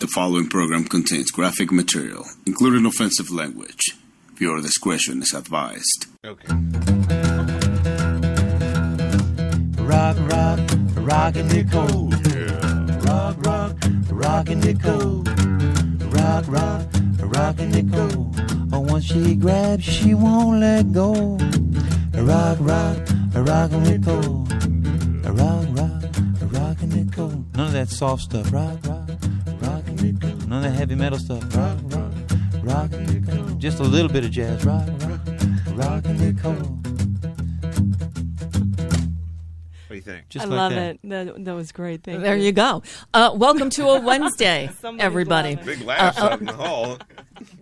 The following program contains graphic material, including offensive language. Viewer discretion is advised. Okay. Rockin' Nicole. Yeah. Rockin' Nicole. Rockin' Nicole. Oh, once she grabs, she won't let go. Rockin' Nicole. Rockin' Nicole. None of that soft stuff. Rockin' Nicole. None of that heavy metal stuff. Rockin' Nicole. Just a little bit of jazz. Rockin' Nicole. What do you think? I love it. That was great. Thank There you go. Welcome to a Wednesday, everybody. Big laughs out in the hall.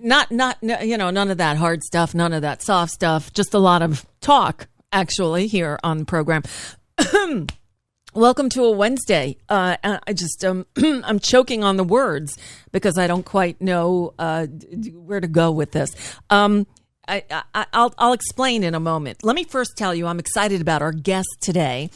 Not, none of that hard stuff, none of that soft stuff. Just a lot of talk, actually, here on the program. Welcome to a Wednesday. I just, I'm choking on the words because I don't quite know where to go with this. I'll explain in a moment. Let me first tell you, I'm excited about our guest today.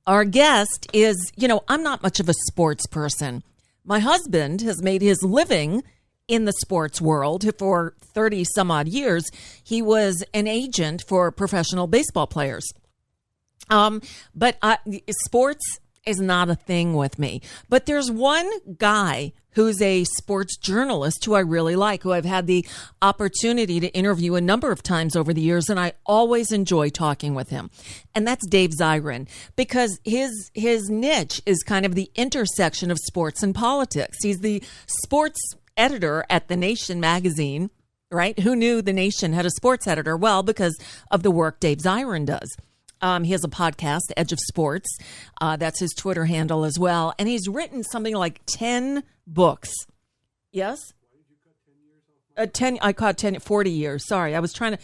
Our guest is, I'm not much of a sports person. My husband has made his living in the sports world for 30 some odd years. He was an agent for professional baseball players. But sports is not a thing with me. But there's one guy who's a sports journalist who I really like, who I've had the opportunity to interview a number of times over the years, and I always enjoy talking with him. And that's Dave Zirin, because his niche is kind of the intersection of sports and politics. He's the sports editor at The Nation magazine, right? Who knew The Nation had a sports editor? Well, because of the work Dave Zirin does. He has a podcast, Edge of Sports. That's his Twitter handle as well. And he's written something like 10 books. Yes? Why did you cut 10 years off? I caught 40 years. Sorry. I was trying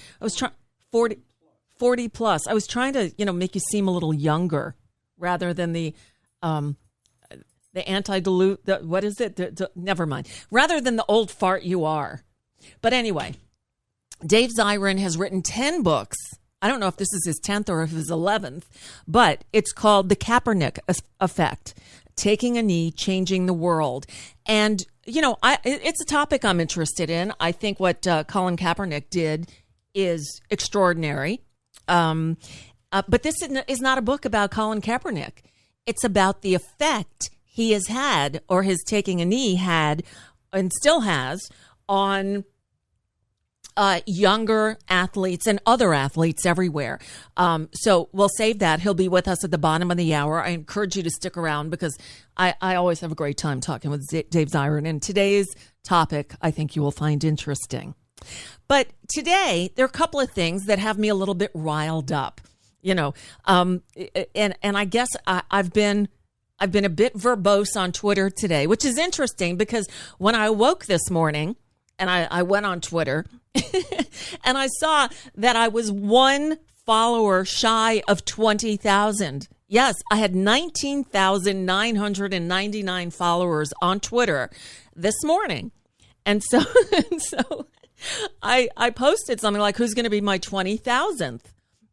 40 plus. I was trying to, make you seem a little younger rather than the anti-dilute, what is it? Never mind. Rather than the old fart you are. But anyway, Dave Zirin has written 10 books. I don't know if this is his 10th or if his 11th, but it's called The Kaepernick Effect, Taking a Knee, Changing the World. And, it's a topic I'm interested in. I think what Colin Kaepernick did is extraordinary. But this is not a book about Colin Kaepernick. It's about the effect he has had, or his taking a knee had, and still has, on younger athletes and other athletes everywhere. So we'll save that. He'll be with us at the bottom of the hour. I encourage you to stick around because I always have a great time talking with Dave Zirin. And today's topic, I think you will find interesting. But today, there are a couple of things that have me a little bit riled up, and I guess I've been a bit verbose on Twitter today, which is interesting because when I woke this morning and I went on Twitter, and I saw that I was one follower shy of 20,000. Yes, I had 19,999 followers on Twitter this morning. And so, I posted something like, who's going to be my 20,000th?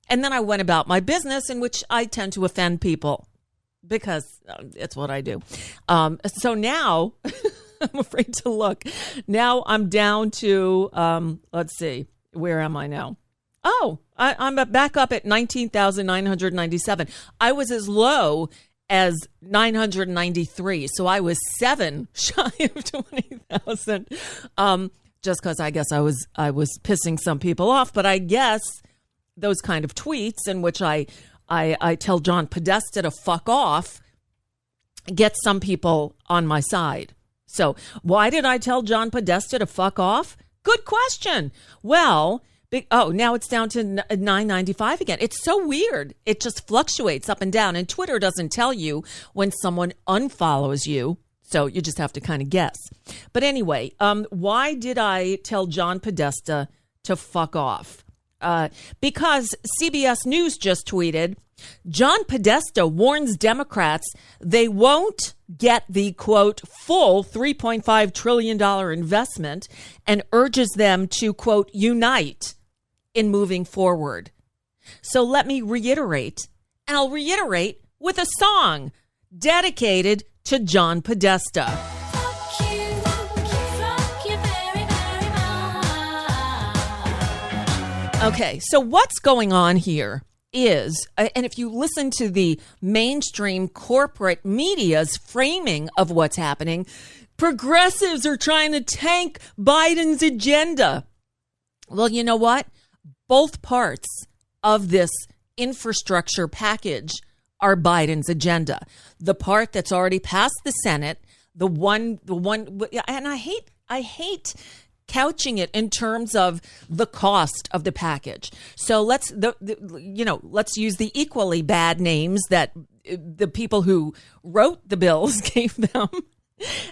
And then I went about my business, in which I tend to offend people because it's what I do. So now... I'm afraid to look. Now I'm down to, let's see, where am I now? Oh, I'm back up at 19,997. I was as low as 993. So I was 7 shy of 20,000. Just because I guess I was pissing some people off. But I guess those kind of tweets in which I tell John Podesta to fuck off get some people on my side. So why did I tell John Podesta to fuck off? Good question. Well, now it's down to 995 again. It's so weird. It just fluctuates up and down. And Twitter doesn't tell you when someone unfollows you. So you just have to kind of guess. But anyway, why did I tell John Podesta to fuck off? Because CBS News just tweeted, John Podesta warns Democrats they won't get the, quote, full $3.5 trillion investment and urges them to, quote, unite in moving forward. So let me reiterate, and I'll reiterate with a song dedicated to John Podesta. Fuck you. Okay, so what's going on here is, and if you listen to the mainstream corporate media's framing of what's happening, progressives are trying to tank Biden's agenda. Well, you know what? Both parts of this infrastructure package are Biden's agenda. The part that's already passed the Senate, the one, and I hate couching it in terms of the cost of the package. So let's use the equally bad names that the people who wrote the bills gave them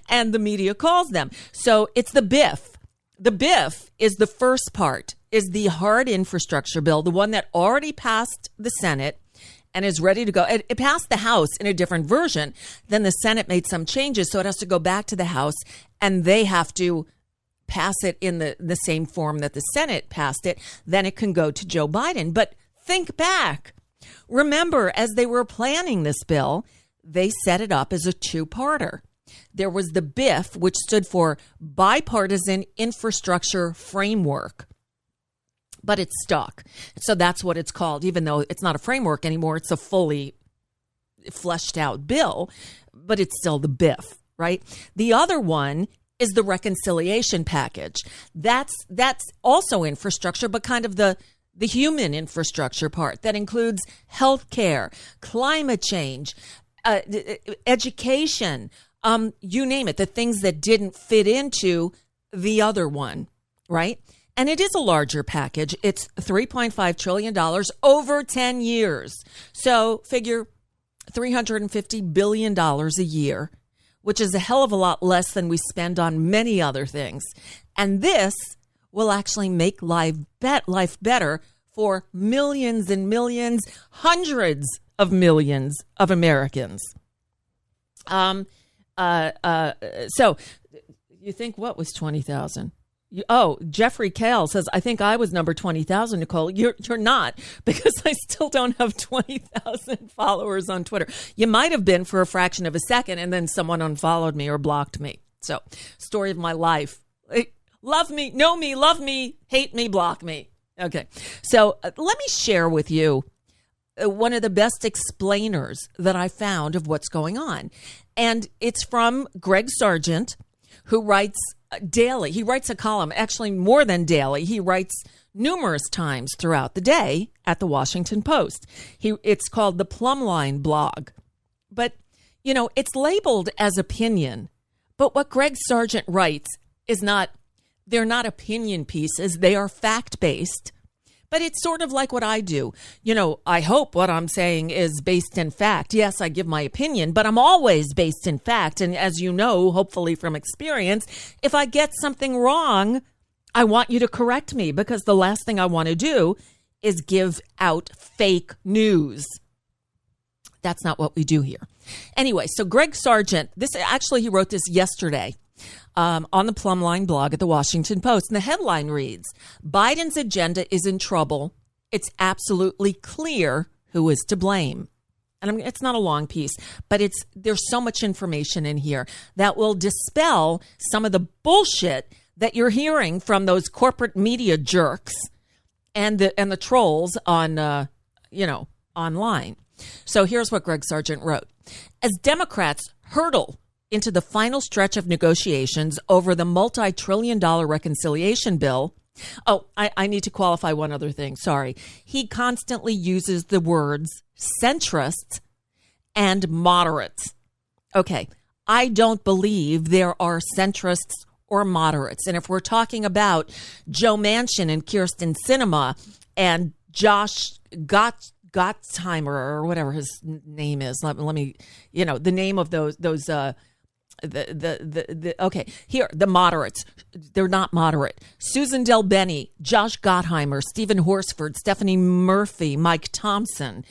and the media calls them. So it's the BIF. The BIF is the first part, is the hard infrastructure bill, the one that already passed the Senate and is ready to go. It passed the House in a different version. Then the Senate made some changes, so it has to go back to the House, and they have to pass it in the same form that the Senate passed it. Then it can go to Joe Biden. But think back. Remember, as they were planning this bill, they set it up as a two-parter. There was the BIF, which stood for Bipartisan Infrastructure Framework. But it's stuck. So that's what it's called, even though it's not a framework anymore. It's a fully fleshed out bill, but it's still the BIF, right? The other one is the reconciliation package. That's also infrastructure, but kind of the human infrastructure part that includes healthcare, climate change, education, you name it, the things that didn't fit into the other one, right? And it is a larger package. It's $3.5 trillion over 10 years. So figure $350 billion a year, which is a hell of a lot less than we spend on many other things. And this will actually make life better for millions and millions, hundreds of millions of Americans. So you think, what was 20,000? Jeffrey Kale says, I think I was number 20,000, Nicole. You're not, because I still don't have 20,000 followers on Twitter. You might have been for a fraction of a second, and then someone unfollowed me or blocked me. So, story of my life. Love me, know me, love me, hate me, block me. Okay. So let me share with you one of the best explainers that I found of what's going on. And it's from Greg Sargent, who writes daily. He writes a column, actually more than daily. He writes numerous times throughout the day at the Washington Post. It's called the Plumline blog. But, it's labeled as opinion. But what Greg Sargent writes is they're not opinion pieces. They are fact-based. But it's sort of like what I do. I hope what I'm saying is based in fact. Yes, I give my opinion, but I'm always based in fact. And as you know, hopefully from experience, if I get something wrong, I want you to correct me, because the last thing I want to do is give out fake news. That's not what we do here. Anyway, so Greg Sargent, he wrote this yesterday. On the Plumline blog at the Washington Post. And the headline reads, Biden's agenda is in trouble. It's absolutely clear who is to blame. And it's not a long piece, but there's so much information in here that will dispel some of the bullshit that you're hearing from those corporate media jerks and the trolls on online. So here's what Greg Sargent wrote. As Democrats hurdle into the final stretch of negotiations over the multi-trillion-dollar reconciliation bill. I need to qualify one other thing. Sorry. He constantly uses the words centrists and moderates. Okay. I don't believe there are centrists or moderates. And if we're talking about Joe Manchin and Kirsten Sinema and Josh Gottheimer or whatever his name is, let me, the name of those okay, here, the moderates. They're not moderate. Susan Del Bene, Josh Gottheimer, Stephen Horsford, Stephanie Murphy, Mike Thompson.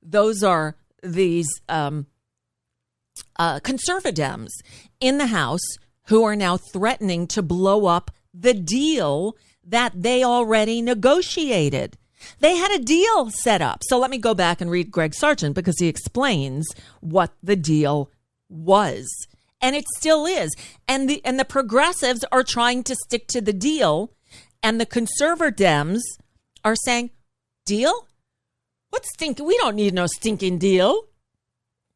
Those are these conservatives in the House who are now threatening to blow up the deal that they already negotiated. They had a deal set up. So let me go back and read Greg Sargent, because he explains what the deal was, and it still is, and the progressives are trying to stick to the deal, and the conservatives are saying, deal? What stinking? We don't need no stinking deal.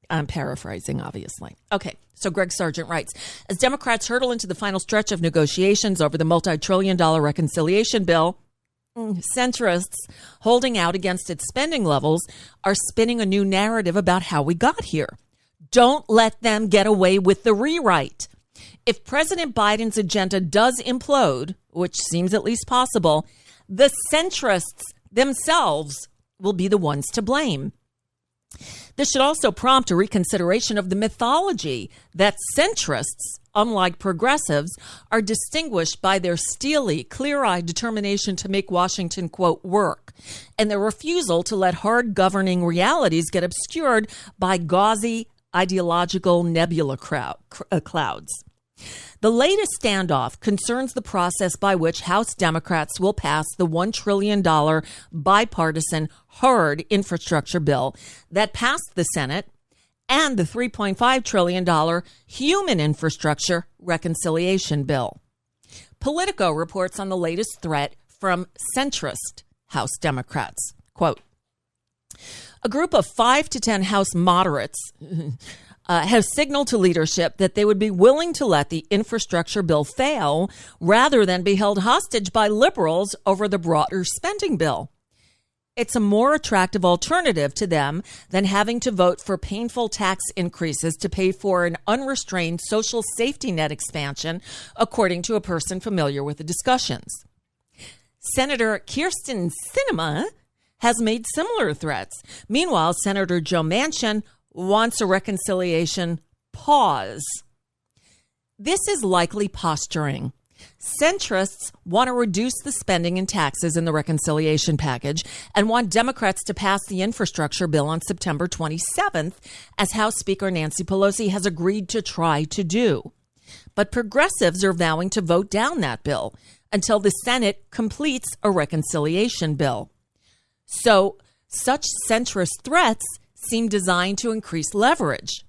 I'm paraphrasing, obviously. Okay, so Greg Sargent writes, as Democrats hurtle into the final stretch of negotiations over the multi-trillion-dollar reconciliation bill, centrists holding out against its spending levels are spinning a new narrative about how we got here. Don't let them get away with the rewrite. If President Biden's agenda does implode, which seems at least possible, the centrists themselves will be the ones to blame. This should also prompt a reconsideration of the mythology that centrists, unlike progressives, are distinguished by their steely, clear-eyed determination to make Washington, quote, work, and their refusal to let hard governing realities get obscured by gauzy, ideological nebula clouds. The latest standoff concerns the process by which House Democrats will pass the $1 trillion bipartisan hard infrastructure bill that passed the Senate and the $3.5 trillion human infrastructure reconciliation bill. Politico reports on the latest threat from centrist House Democrats. Quote, a group of 5 to 10 House moderates have signaled to leadership that they would be willing to let the infrastructure bill fail rather than be held hostage by liberals over the broader spending bill. It's a more attractive alternative to them than having to vote for painful tax increases to pay for an unrestrained social safety net expansion, according to a person familiar with the discussions. Senator Kyrsten Sinema has made similar threats. Meanwhile, Senator Joe Manchin wants a reconciliation pause. This is likely posturing. Centrists want to reduce the spending and taxes in the reconciliation package and want Democrats to pass the infrastructure bill on September 27th, as House Speaker Nancy Pelosi has agreed to try to do. But progressives are vowing to vote down that bill until the Senate completes a reconciliation bill. So, such centrist threats seem designed to increase leverage.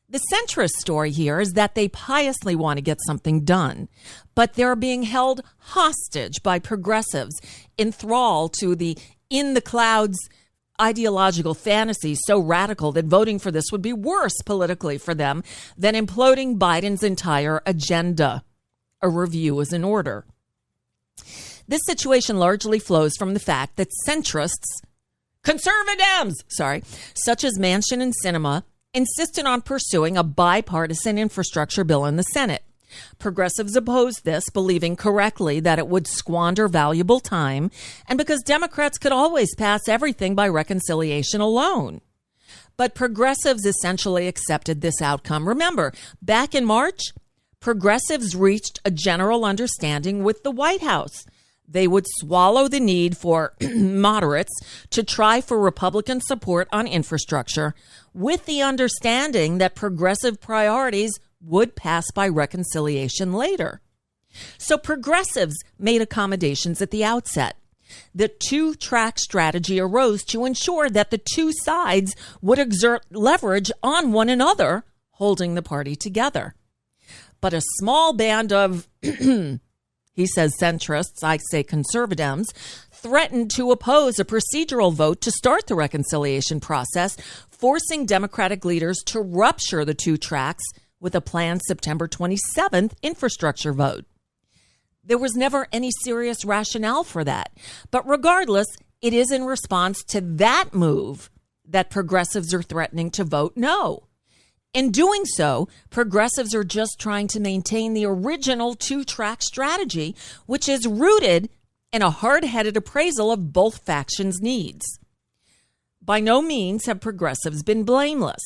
The centrist story here is that they piously want to get something done, but they're being held hostage by progressives in thrall to the in-the-clouds ideological fantasy so radical that voting for this would be worse politically for them than imploding Biden's entire agenda. A review is in order. This situation largely flows from the fact that centrists, conservatives, such as Manchin and Sinema, insisted on pursuing a bipartisan infrastructure bill in the Senate. Progressives opposed this, believing correctly that it would squander valuable time, and because Democrats could always pass everything by reconciliation alone. But progressives essentially accepted this outcome. Remember, back in March, progressives reached a general understanding with the White House. They would swallow the need for moderates to try for Republican support on infrastructure, with the understanding that progressive priorities would pass by reconciliation later. So progressives made accommodations at the outset. The two-track strategy arose to ensure that the two sides would exert leverage on one another, holding the party together. But a small band of he says centrists, I say conservatives, threatened to oppose a procedural vote to start the reconciliation process, forcing Democratic leaders to rupture the two tracks with a planned September 27th infrastructure vote. There was never any serious rationale for that. But regardless, it is in response to that move that progressives are threatening to vote no. In doing so, progressives are just trying to maintain the original two-track strategy, which is rooted in a hard-headed appraisal of both factions' needs. By no means have progressives been blameless,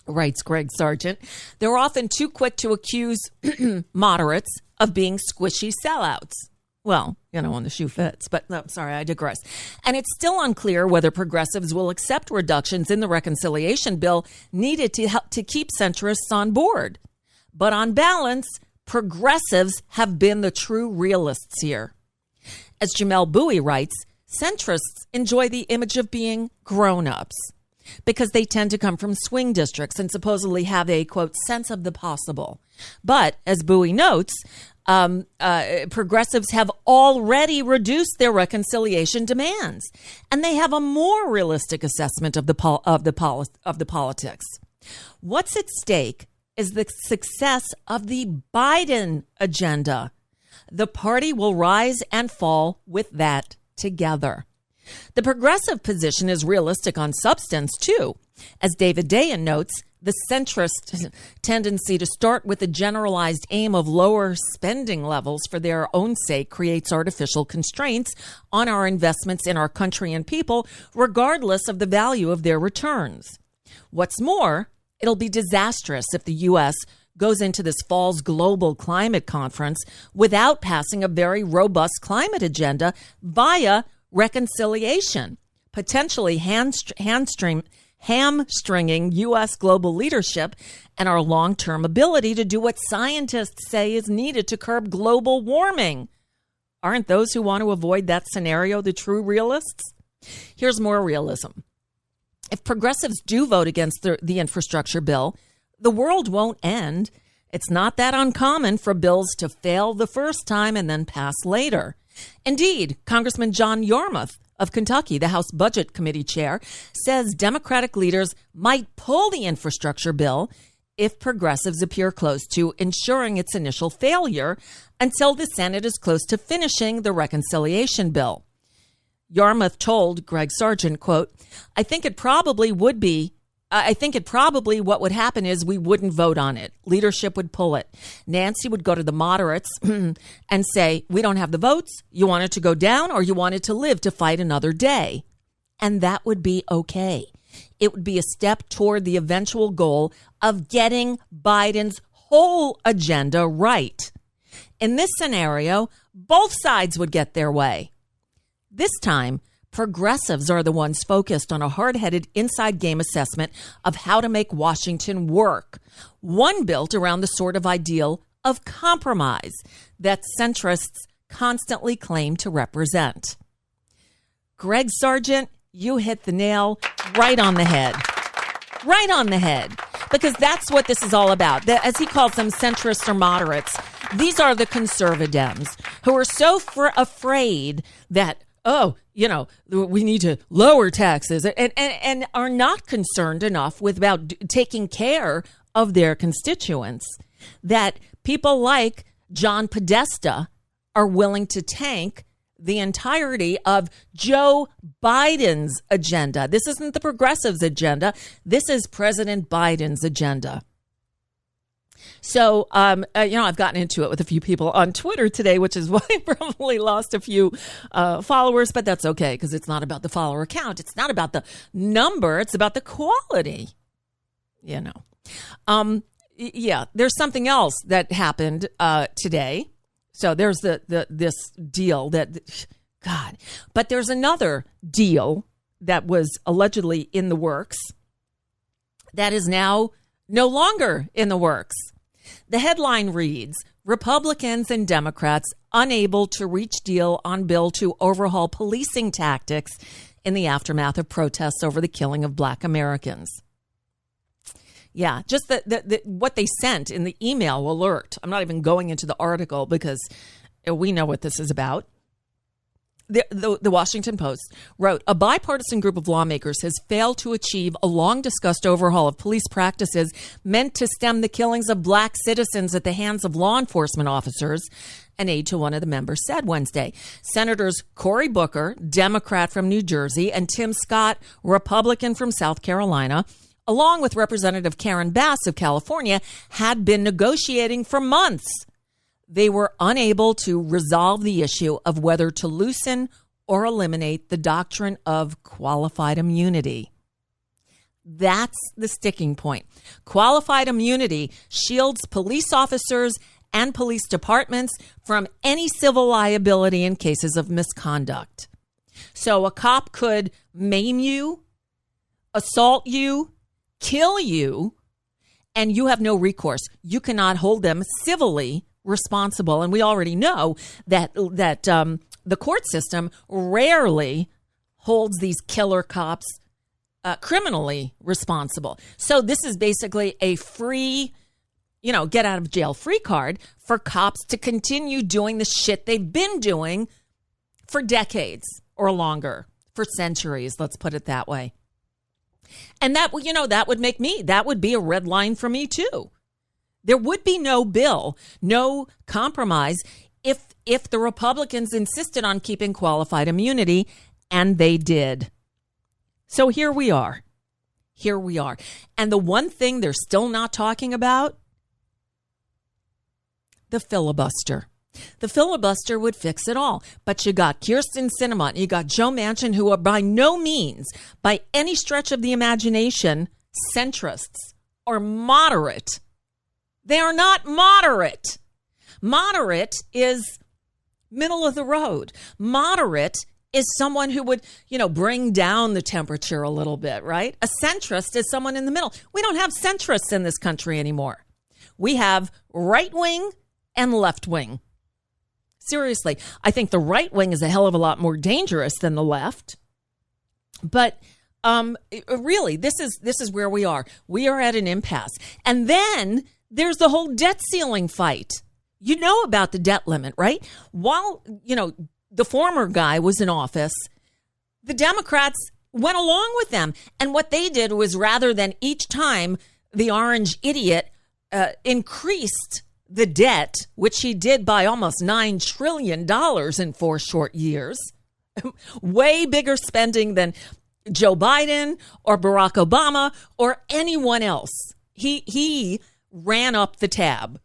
writes Greg Sargent. They're often too quick to accuse moderates of being squishy sellouts. Well, when the shoe fits, but no, sorry, I digress. And it's still unclear whether progressives will accept reductions in the reconciliation bill needed to help to keep centrists on board. But on balance, progressives have been the true realists here. As Jamel Bowie writes, centrists enjoy the image of being grown-ups. because they tend to come from swing districts and supposedly have a, quote, sense of the possible. But as Bowie notes, progressives have already reduced their reconciliation demands, and they have a more realistic assessment of the politics. What's at stake is the success of the Biden agenda. The party will rise and fall with that together. The progressive position is realistic on substance, too. As David Dayen notes, the centrist tendency to start with a generalized aim of lower spending levels for their own sake creates artificial constraints on our investments in our country and people, regardless of the value of their returns. What's more, it'll be disastrous if the U.S. goes into this fall's global climate conference without passing a very robust climate agenda via reconciliation, potentially hamstringing U.S. global leadership and our long-term ability to do what scientists say is needed to curb global warming. Aren't those who want to avoid that scenario the true realists? Here's more realism. If progressives do vote against the infrastructure bill, the world won't end. It's not that uncommon for bills to fail the first time and then pass later. Indeed, Congressman John Yarmuth of Kentucky, the House Budget Committee chair, says Democratic leaders might pull the infrastructure bill if progressives appear close to ensuring its initial failure until the Senate is close to finishing the reconciliation bill. Yarmuth told Greg Sargent, quote, I think probably what would happen is we wouldn't vote on it. Leadership would pull it. Nancy would go to the moderates and say, we don't have the votes. You want it to go down or you want it to live to fight another day. And that would be okay. It would be a step toward the eventual goal of getting Biden's whole agenda right. In this scenario, both sides would get their way. This time, progressives are the ones focused on a hard-headed inside game assessment of how to make Washington work, one built around the sort of ideal of compromise that centrists constantly claim to represent. Greg Sargent, you hit the nail right on the head. Right on the head. Because that's what this is all about. As he calls them, centrists or moderates. These are the conservadems who are so afraid that, we need to lower taxes and are not concerned enough about taking care of their constituents that people like John Podesta are willing to tank the entirety of Joe Biden's agenda. This isn't the progressives' agenda. This is President Biden's agenda. So, I've gotten into it with a few people on Twitter today, which is why I probably lost a few followers, but that's okay because it's not about the follower count. It's not about the number. It's about the quality, there's something else that happened today. So there's this deal but there's another deal that was allegedly in the works that is now no longer in the works. The headline reads, Republicans and Democrats unable to reach deal on bill to overhaul policing tactics in the aftermath of protests over the killing of Black Americans. Yeah, just what they sent in the email alert. I'm not even going into the article because we know what this is about. The Washington Post wrote, a bipartisan group of lawmakers has failed to achieve a long-discussed overhaul of police practices meant to stem the killings of Black citizens at the hands of law enforcement officers, an aide to one of the members said Wednesday. Senators Cory Booker, Democrat from New Jersey, and Tim Scott, Republican from South Carolina, along with Representative Karen Bass of California, had been negotiating for months. They were unable to resolve the issue of whether to loosen or eliminate the doctrine of qualified immunity. That's the sticking point. Qualified immunity shields police officers and police departments from any civil liability in cases of misconduct. So a cop could maim you, assault you, kill you, and you have no recourse. You cannot hold them civilly responsible. And we already know that the court system rarely holds these killer cops criminally responsible. So this is basically a free, get out of jail free card for cops to continue doing the shit they've been doing for decades or longer, for centuries, let's put it that way. And that would be a red line for me too. There would be no bill, no compromise if the Republicans insisted on keeping qualified immunity, and they did. So here we are. And the one thing they're still not talking about, the filibuster. The filibuster would fix it all. But you got Kyrsten Sinema and you got Joe Manchin, who are by no means, by any stretch of the imagination, centrists or moderate. They are not moderate. Moderate is middle of the road. Moderate is someone who would, bring down the temperature a little bit, right? A centrist is someone in the middle. We don't have centrists in this country anymore. We have right wing and left wing. Seriously, I think the right wing is a hell of a lot more dangerous than the left. But really, this is where we are. We are at an impasse. And then there's the whole debt ceiling fight. You know about the debt limit, right? While, the former guy was in office, the Democrats went along with them. And what they did was, rather than each time the orange idiot increased the debt, which he did by almost $9 trillion in 4 short years, way bigger spending than Joe Biden or Barack Obama or anyone else. He ran up the tab.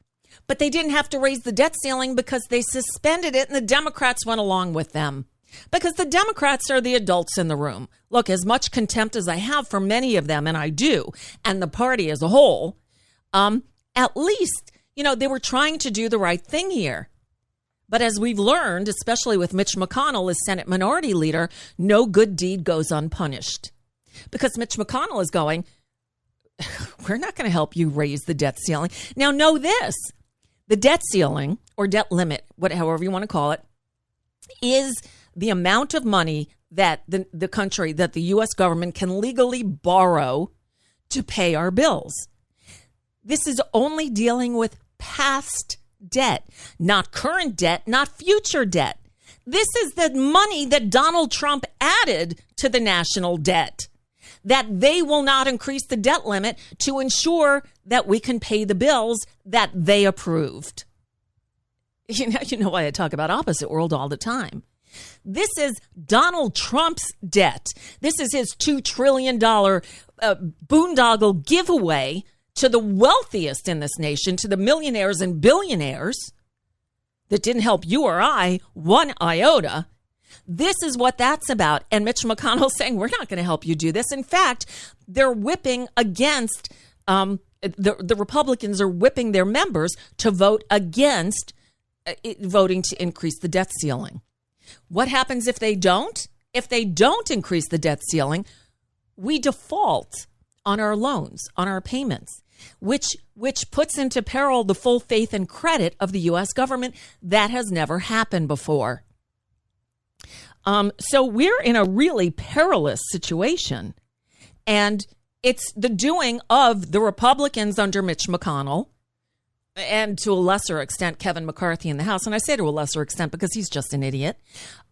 But they didn't have to raise the debt ceiling because they suspended it, and the Democrats went along with them. Because the Democrats are the adults in the room. Look, as much contempt as I have for many of them, and I do, and the party as a whole, at least, they were trying to do the right thing here. But as we've learned, especially with Mitch McConnell as Senate Minority Leader, no good deed goes unpunished. Because Mitch McConnell is going, we're not going to help you raise the debt ceiling. Now, know this. The debt ceiling, or debt limit, however you want to call it, is the amount of money that the country, that the U.S. government can legally borrow to pay our bills. This is only dealing with past debt, not current debt, not future debt. This is the money that Donald Trump added to the national debt, that they will not increase the debt limit to ensure that we can pay the bills that they approved. You know why I talk about opposite world all the time. This is Donald Trump's debt. This is his $2 trillion boondoggle giveaway to the wealthiest in this nation, to the millionaires and billionaires that didn't help you or I one iota. This is what that's about. And Mitch McConnell saying, we're not going to help you do this. In fact, they're whipping against, the Republicans are whipping their members to vote against voting to increase the debt ceiling. What happens if they don't? If they don't increase the debt ceiling, we default on our loans, on our payments, which puts into peril the full faith and credit of the U.S. government. That has never happened before. So we're in a really perilous situation, and it's the doing of the Republicans under Mitch McConnell, and to a lesser extent, Kevin McCarthy in the House. And I say to a lesser extent because he's just an idiot,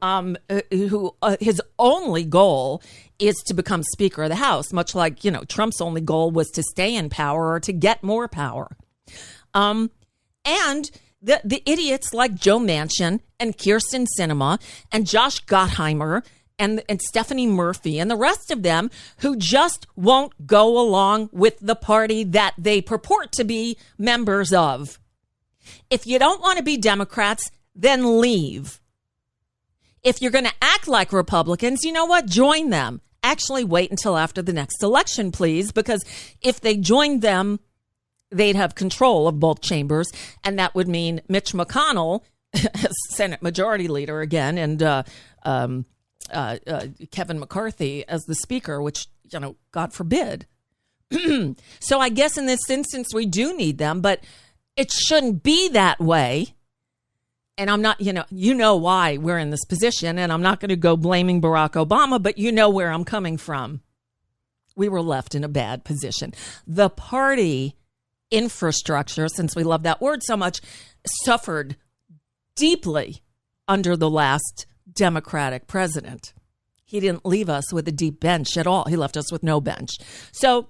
who his only goal is to become Speaker of the House, much like, Trump's only goal was to stay in power or to get more power. And the idiots like Joe Manchin and Kyrsten Sinema and Josh Gottheimer and Stephanie Murphy and the rest of them who just won't go along with the party that they purport to be members of. If you don't want to be Democrats, then leave. If you're going to act like Republicans, you know what? Join them. Actually, wait until after the next election, please, because if they joined them, they'd have control of both chambers, and that would mean Mitch McConnell as Senate Majority Leader again, and Kevin McCarthy as the Speaker, which, God forbid. So I guess in this instance, we do need them, but it shouldn't be that way. And I'm not, you know why we're in this position, and I'm not going to go blaming Barack Obama, but you know where I'm coming from. we were left in a bad position. The party infrastructure, since we love that word so much, suffered deeply under the last Democratic president. He didn't leave us with a deep bench at all. He left us with no bench. So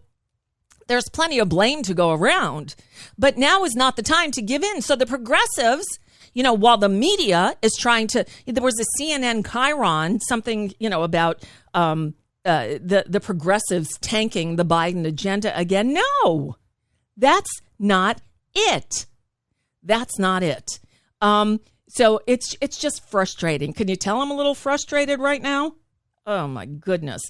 there's plenty of blame to go around, but now is not the time to give in. So the progressives, while the media is trying to, there was a CNN Chiron, something, about the progressives tanking the Biden agenda again. No, that's not it. That's not it. So it's just frustrating. Can you tell I'm a little frustrated right now? Oh, my goodness.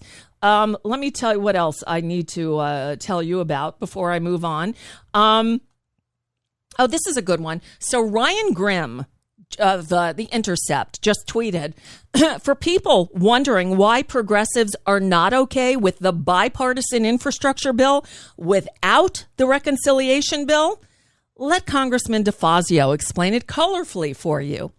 Let me tell you what else I need to tell you about before I move on. This is a good one. So Ryan Grimm of The Intercept just tweeted, for people wondering why progressives are not okay with the bipartisan infrastructure bill without the reconciliation bill, let Congressman DeFazio explain it colorfully for you.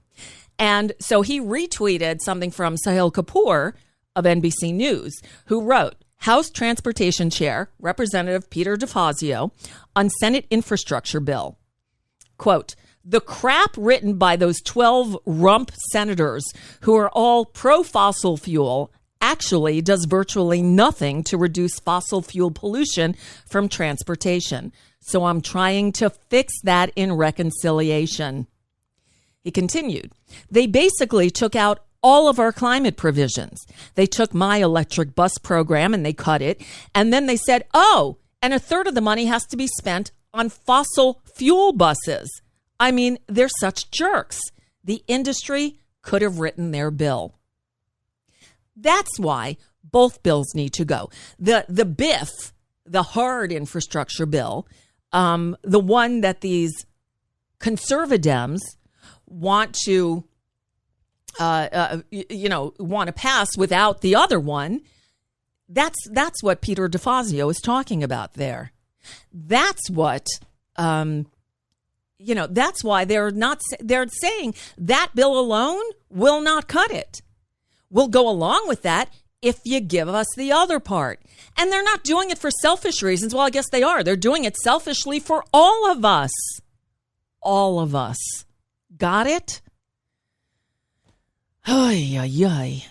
And so he retweeted something from Sahil Kapoor of NBC News, who wrote, House Transportation Chair Representative Peter DeFazio on Senate infrastructure bill. Quote, the crap written by those 12 rump senators who are all pro-fossil fuel actually does virtually nothing to reduce fossil fuel pollution from transportation. So I'm trying to fix that in reconciliation. He continued, they basically took out all of our climate provisions. They took my electric bus program and they cut it. And then they said, and a third of the money has to be spent on fossil fuel buses. I mean, they're such jerks. The industry could have written their bill. That's why both bills need to go. The BIF, the hard infrastructure bill, the one that these conservatives want to, want to pass without the other one. That's what Peter DeFazio is talking about there. That's what, that's why they're saying that bill alone will not cut it. We'll go along with that if you give us the other part. And they're not doing it for selfish reasons. Well, I guess they are. They're doing it selfishly for all of us. All of us. Got it? Ay, ay, ay.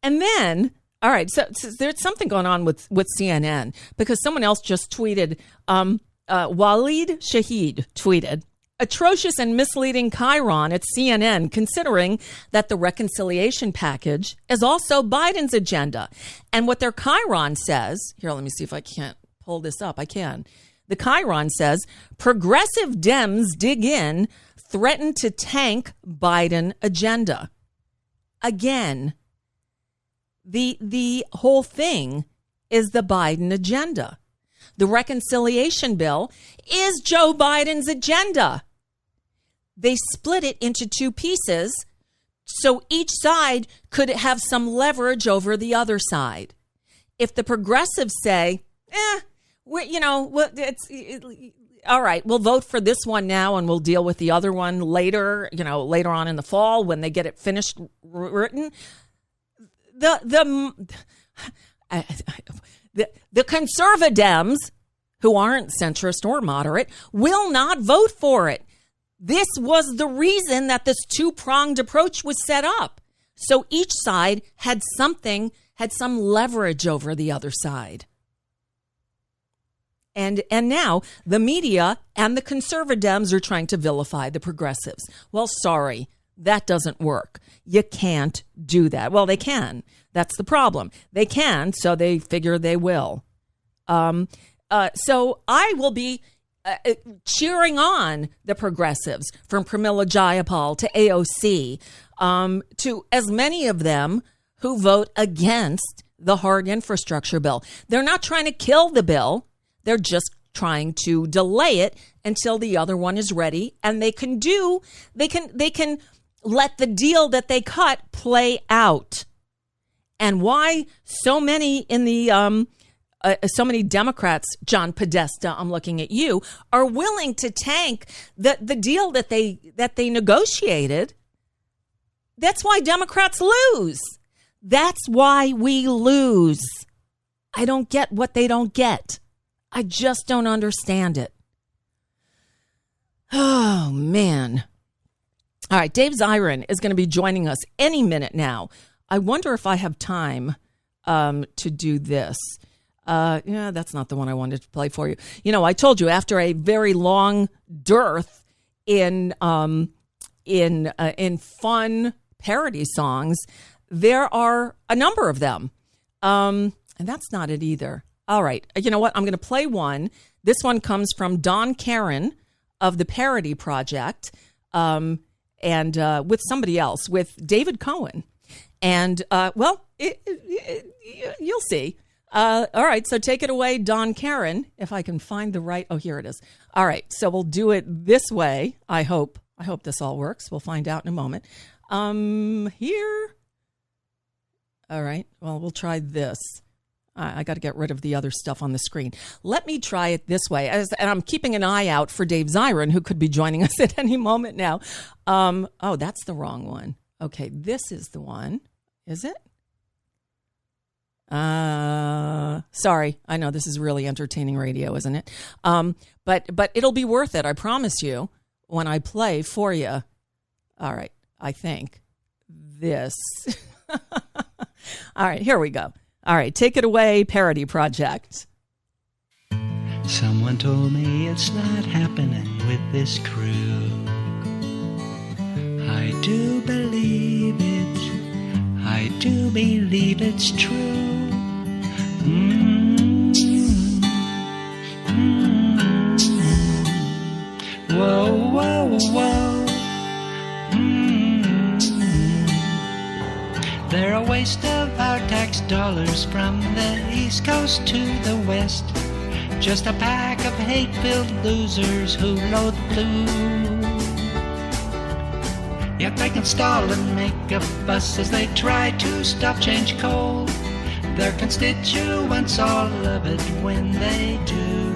And then, all right, so there's something going on with CNN because someone else just tweeted, Waleed Shahid tweeted, atrocious and misleading Chiron at CNN, considering that the reconciliation package is also Biden's agenda. And what their Chiron says, here, let me see if I can't pull this up. I can. The Chiron says, progressive Dems dig in, threaten to tank Biden agenda. Again, the whole thing is the Biden agenda. The reconciliation bill is Joe Biden's agenda. They split it into two pieces so each side could have some leverage over the other side. If the progressives say, all right, we'll vote for this one now and we'll deal with the other one later, later on in the fall when they get it finished written. The conservatives, who aren't centrist or moderate, will not vote for it. This was the reason that this two-pronged approach was set up. So each side had some leverage over the other side. And now the media and the conservatives are trying to vilify the progressives. Well, sorry, that doesn't work. You can't do that. Well, they can. That's the problem. They can, so they figure they will. So I will be cheering on the progressives, from Pramila Jayapal to AOC, to as many of them who vote against the hard infrastructure bill. They're not trying to kill the bill. They're just trying to delay it until the other one is ready, and they can let the deal that they cut play out. And why so many in the so many Democrats, John Podesta, I'm looking at you, are willing to tank the deal that they negotiated. That's why Democrats lose. That's why we lose. I don't get what they don't get. I just don't understand it. Oh, man. All right, Dave Zirin is going to be joining us any minute now. I wonder if I have time to do this. Yeah, that's not the one I wanted to play for you. You know, I told you after a very long dearth in fun parody songs, there are a number of them. And that's not it either. All right. You know what? I'm going to play one. This one comes from Don Karen of the Parody Project, and with somebody else, with David Cohen. And, you'll see. All right. So take it away, Don Karen, if I can find the right. Oh, here it is. All right. So we'll do it this way. I hope this all works. We'll find out in a moment. Here. All right. Well, we'll try this. I got to get rid of the other stuff on the screen. Let me try it this way. And I'm keeping an eye out for Dave Zirin, who could be joining us at any moment now. Oh, that's the wrong one. Okay, this is the one. Is it? Sorry. I know this is really entertaining radio, isn't it? But it'll be worth it. I promise you when I play for you. All right. I think this. All right, here we go. All right, take it away, Parody Project. Someone told me it's not happening with this crew. I do believe it. I do believe it's true. Whoa, whoa, whoa. They're a waste of our tax dollars from the East Coast to the West. Just a pack of hate-filled losers who loathe blue. Yet they can stall and make a fuss as they try to stop change coal. Their constituents all love it when they do.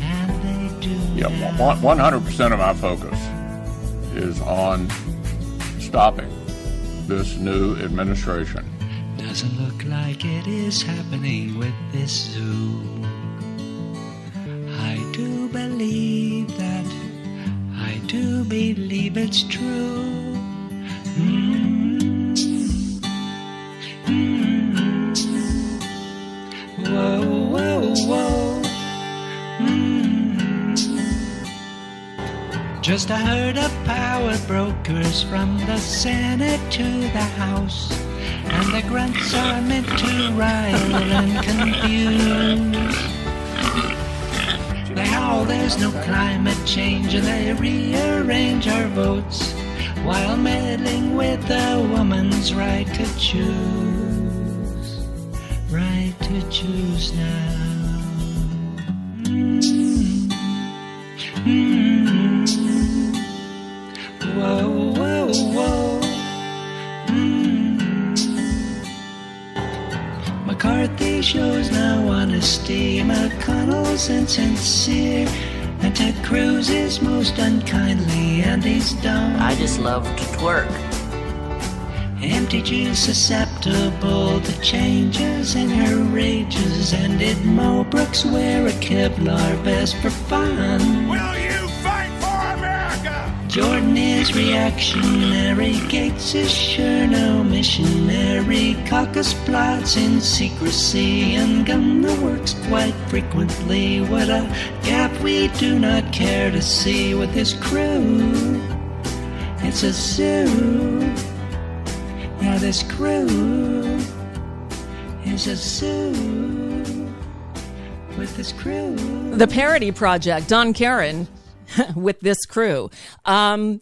And they do. Yeah, 100% of my focus is on stopping this new administration. Doesn't look like it is happening with this zoo. I do believe that. I do believe it's true. Whoa, whoa, whoa. Just a herd of power brokers from the Senate to the House. And the grunts are meant to rile and confuse. They howl there's no climate change and they rearrange our votes while meddling with a woman's right to choose. Right to choose now. Whoa, whoa, whoa. McCarthy shows no honesty, McConnell's insincere, and Ted Cruz is most unkindly, and he's dumb. I just love to twerk. MTG's susceptible to changes in her rages, and did Mo Brooks wear a Kevlar vest for fun? Will you fight for America? Jordan is reactionary, Gates is sure no missionary, caucus plots in secrecy, and gun the works quite frequently. What a gap we do not care to see with this crew. It's a zoo. Yeah, this crew is a zoo with this crew. The Parody Project, Don Karen, with this crew. So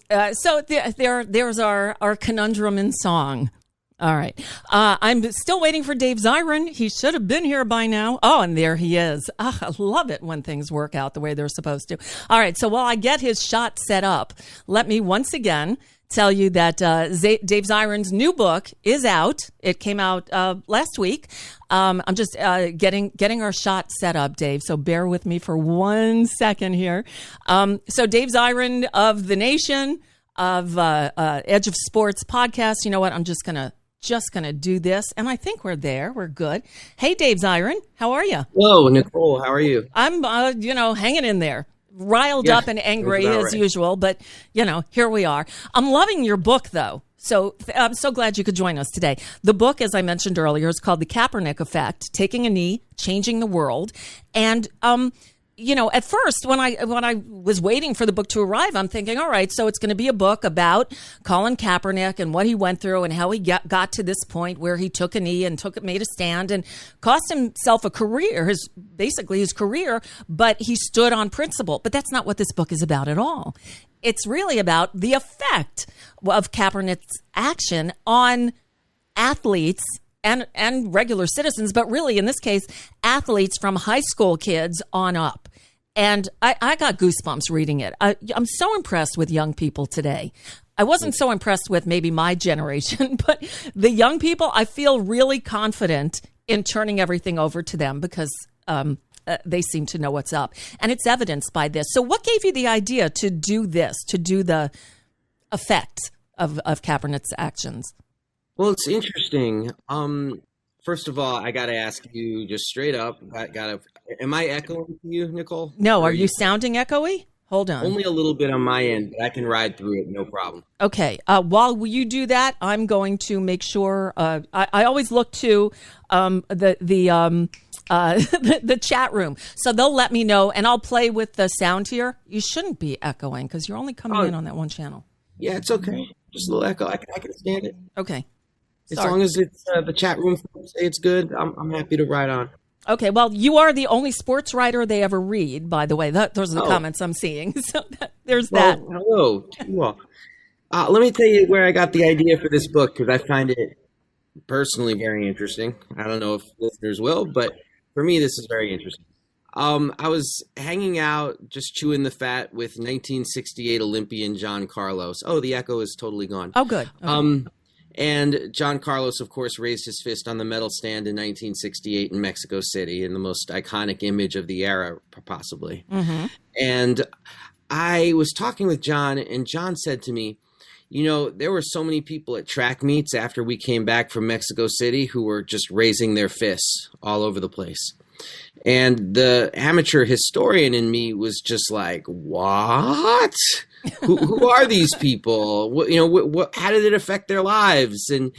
there's our conundrum in song. All right. I'm still waiting for Dave Zirin. He should have been here by now. Oh, and there he is. I love it when things work out the way they're supposed to. All right. So while I get his shot set up, let me once again tell you that Dave Zirin's new book is out. It came out last week. I'm just getting our shot set up, Dave, so bear with me for 1 second here. So Dave Zirin of The Nation, of Edge of Sports podcast. You know what? I'm just gonna do this, and I think we're there. We're good. Hey, Dave Zirin, how are you? Hello, Nicole. How are you? I'm, hanging in there. Riled up and angry as usual, but here we are. I'm loving your book, though. So I'm so glad you could join us today. The book, as I mentioned earlier, is called The Kaepernick Effect: Taking a Knee, Changing the World. And at first when I was waiting for the book to arrive, I'm thinking, all right, so it's going to be a book about Colin Kaepernick and what he went through and how he got to this point where he took a knee and made a stand and cost himself a career, his career, but he stood on principle. But that's not what this book is about at all. It's really about the effect of Kaepernick's action on athletes and regular citizens, but really in this case, athletes from high school kids on up. And I got goosebumps reading it. I'm so impressed with young people today. I wasn't so impressed with maybe my generation, but the young people, I feel really confident in turning everything over to them because they seem to know what's up. And it's evidenced by this. So what gave you the idea to do this, to do the effect of Kaepernick's actions? Well, it's interesting. First of all, I got to ask you just straight up. Am I echoing to you, Nicole? No. Are you sounding echoey? Hold on. Only a little bit on my end, but I can ride through it, no problem. Okay. While you do that, I'm going to make sure. I always look to the chat room, so they'll let me know, and I'll play with the sound here. You shouldn't be echoing because you're only coming in on that one channel. Yeah, it's okay. Just a little echo. I can stand it. Okay. As long as it's the chat room say it's good, I'm happy to ride on. Okay, well, you are the only sports writer they ever read, by the way. Those are the comments I'm seeing. So there's that. Hello to you all. Let me tell you where I got the idea for this book, because I find it personally very interesting. I don't know if listeners will, but for me, this is very interesting. I was hanging out, just chewing the fat with 1968 Olympian John Carlos. Oh, the echo is totally gone. Oh, good. Okay. And John Carlos, of course, raised his fist on the medal stand in 1968 in Mexico City, in the most iconic image of the era, possibly. Mm-hmm. And I was talking with John, and John said to me, there were so many people at track meets after we came back from Mexico City who were just raising their fists all over the place. And the amateur historian in me was just like, what? who are these people? How did it affect their lives? And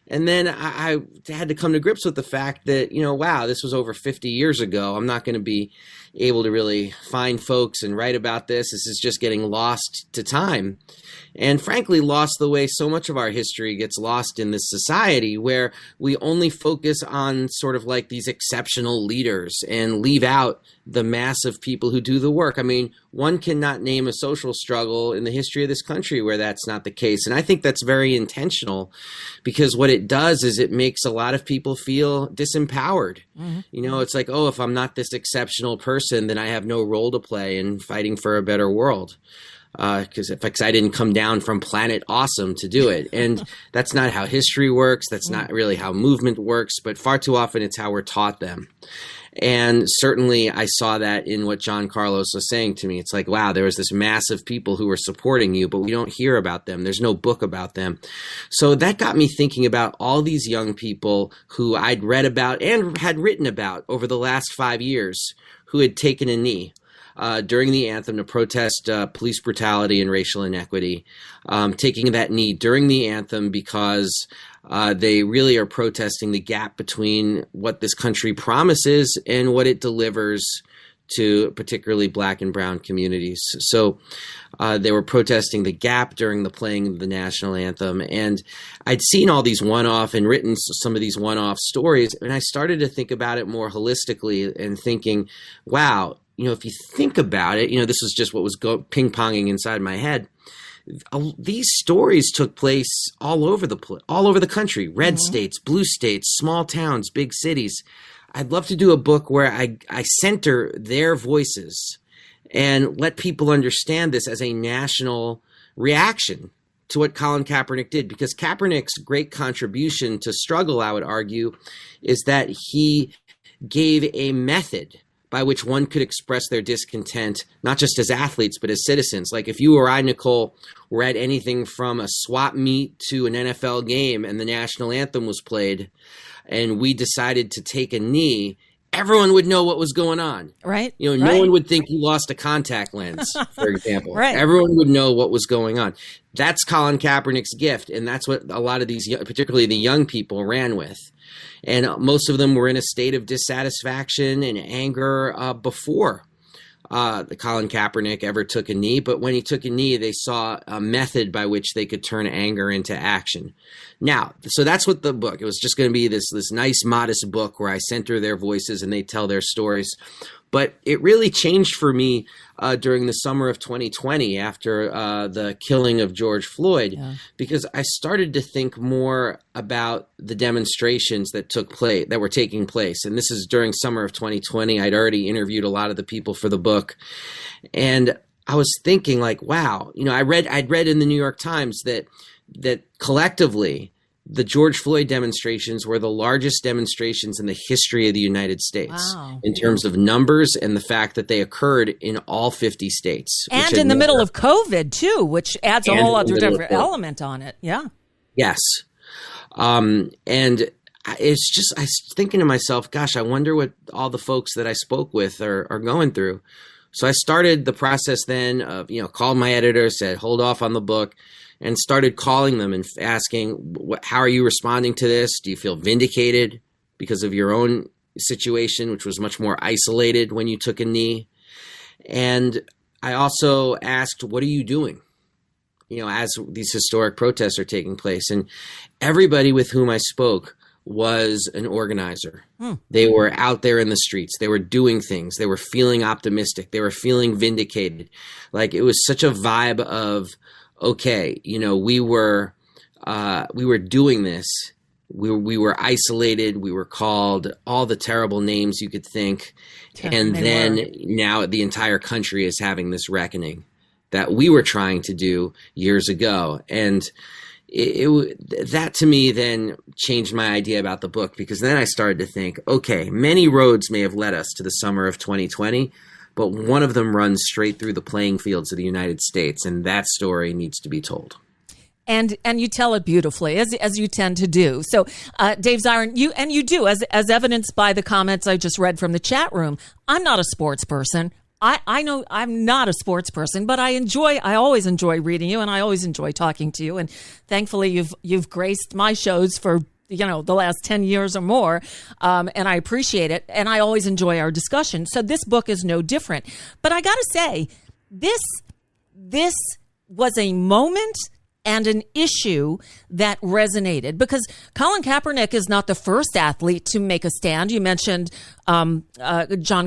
then I had to come to grips with the fact that, wow, this was over 50 years ago. I'm not going to be able to really find folks and write about this. This is just getting lost to time. And frankly, lost the way so much of our history gets lost in this society, where we only focus on sort of like these exceptional leaders and leave out the mass of people who do the work. I mean, one cannot name a social struggle in the history of this country where that's not the case. And I think that's very intentional, because what it does is it makes a lot of people feel disempowered. Mm-hmm. It's like, oh, if I'm not this exceptional person, then I have no role to play in fighting for a better world. Because I didn't come down from planet awesome to do it. And that's not how history works. That's not really how movement works. But far too often it's how we're taught them. And certainly I saw that in what John Carlos was saying to me. It's like, wow, there was this mass of people who were supporting you, but we don't hear about them. There's no book about them. So that got me thinking about all these young people who I'd read about and had written about over the last 5 years who had taken a knee during the anthem to protest police brutality and racial inequity, taking that knee during the anthem because they really are protesting the gap between what this country promises and what it delivers to particularly Black and brown communities. So they were protesting the gap during the playing of the national anthem. And I'd seen all these one-off and written some of these one-off stories, and I started to think about it more holistically and thinking, wow, if you think about it, this was just what was ping-ponging inside my head. These stories took place all over the country, red states, blue states, small towns, big cities. I'd love to do a book where I center their voices and let people understand this as a national reaction to what Colin Kaepernick did, because Kaepernick's great contribution to struggle, I would argue, is that he gave a method by which one could express their discontent, not just as athletes, but as citizens. Like if you or I, Nicole, were at anything from a swap meet to an NFL game and the national anthem was played and we decided to take a knee, everyone would know what was going on. Right. No one would think you lost a contact lens, for example. Right. Everyone would know what was going on. That's Colin Kaepernick's gift. And that's what a lot of these, particularly the young people, ran with. And most of them were in a state of dissatisfaction and anger before Colin Kaepernick ever took a knee. But when he took a knee, they saw a method by which they could turn anger into action. Now, so that's what the book, it was just going to be this nice, modest book where I center their voices and they tell their stories. But it really changed for me during the summer of 2020 after the killing of George Floyd, because I started to think more about the demonstrations that were taking place. And this is during summer of 2020. I'd already interviewed a lot of the people for the book. And I was thinking like, wow, I'd read in the New York Times that collectively, the George Floyd demonstrations were the largest demonstrations in the history of the United States in terms of numbers and the fact that they occurred in all 50 states. And in the middle of COVID, too, which adds a whole other different element on it. Yeah. Yes. And it's just, I was thinking to myself, gosh, I wonder what all the folks that I spoke with are going through. So I started the process then of, called my editor, said, hold off on the book, and started calling them and asking, how are you responding to this? Do you feel vindicated because of your own situation, which was much more isolated when you took a knee? And I also asked, what are you doing? As these historic protests are taking place. And everybody with whom I spoke was an organizer. They were out there in the streets. They were doing things. They were feeling optimistic. They were feeling vindicated. Like it was such a vibe of, okay, we were doing this. We were isolated. We were called all the terrible names you could think. And then now the entire country is having this reckoning that we were trying to do years ago. And that to me then changed my idea about the book, because then I started to think, okay, many roads may have led us to the summer of 2020, but one of them runs straight through the playing fields of the United States, and that story needs to be told. And you tell it beautifully, as you tend to do. So, Dave Zirin, you do, as evidenced by the comments I just read from the chat room. I'm not a sports person. I know I'm not a sports person, but I always enjoy reading you, and I always enjoy talking to you. And thankfully, you've graced my shows for the last 10 years or more. And I appreciate it. And I always enjoy our discussion. So this book is no different. But I got to say, this was a moment and an issue that resonated, because Colin Kaepernick is not the first athlete to make a stand. You mentioned John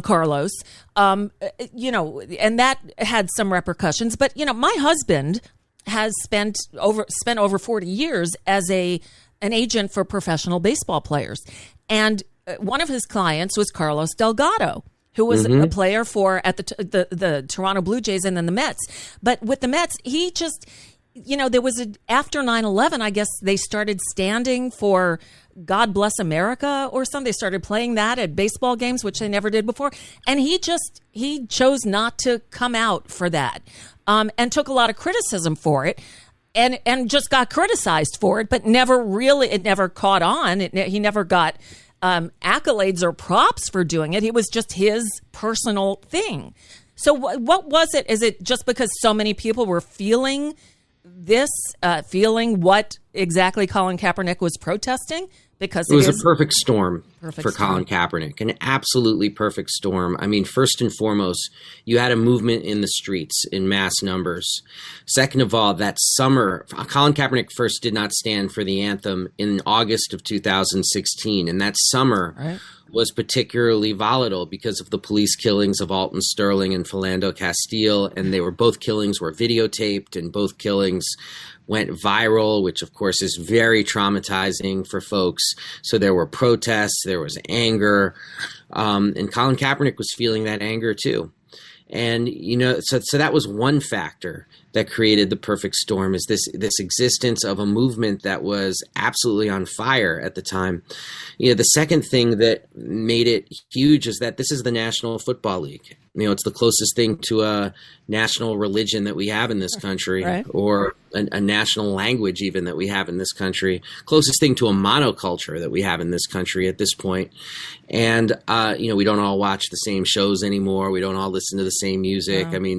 Carlos, and that had some repercussions. But my husband has spent over 40 years as an agent for professional baseball players, and one of his clients was Carlos Delgado, who was a player for at the Toronto Blue Jays and then the Mets. But with the Mets, he just, there was after 9/11, I guess they started standing for God Bless America or something. They started playing that at baseball games, which they never did before. And he chose not to come out for that, and took a lot of criticism for it. And just got criticized for it, but it never caught on. He never got accolades or props for doing it. It was just his personal thing. So what was it? Is it just because so many people were feeling what exactly Colin Kaepernick was protesting? Because it was a perfect storm for Colin Kaepernick, an absolutely perfect storm. I mean, first and foremost, you had a movement in the streets in mass numbers. Second of all, that summer, Colin Kaepernick first did not stand for the anthem in August of 2016. And that summer was particularly volatile because of the police killings of Alton Sterling and Philando Castile. And both killings were videotaped, and both killings went viral, which of course is very traumatizing for folks. So there were protests, there was anger, and Colin Kaepernick was feeling that anger too. And, so that was one factor that created the perfect storm, is this existence of a movement that was absolutely on fire at the time. The second thing that made it huge is that this is the National Football League. It's the closest thing to a national religion that we have in this country, right, or a national language even that we have in this country, closest thing to a monoculture that we have in this country at this point. And, we don't all watch the same shows anymore. We don't all listen to the same music. I mean,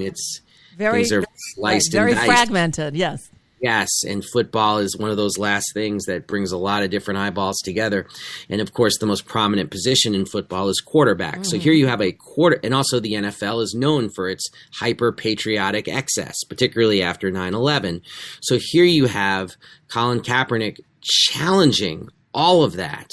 things are sliced and very diced. fragmented. Yes. Yes, and football is one of those last things that brings a lot of different eyeballs together. And of course, the most prominent position in football is quarterback. Mm-hmm. So here you have a and also the NFL is known for its hyper-patriotic excess, particularly after 9/11. So here you have Colin Kaepernick challenging all of that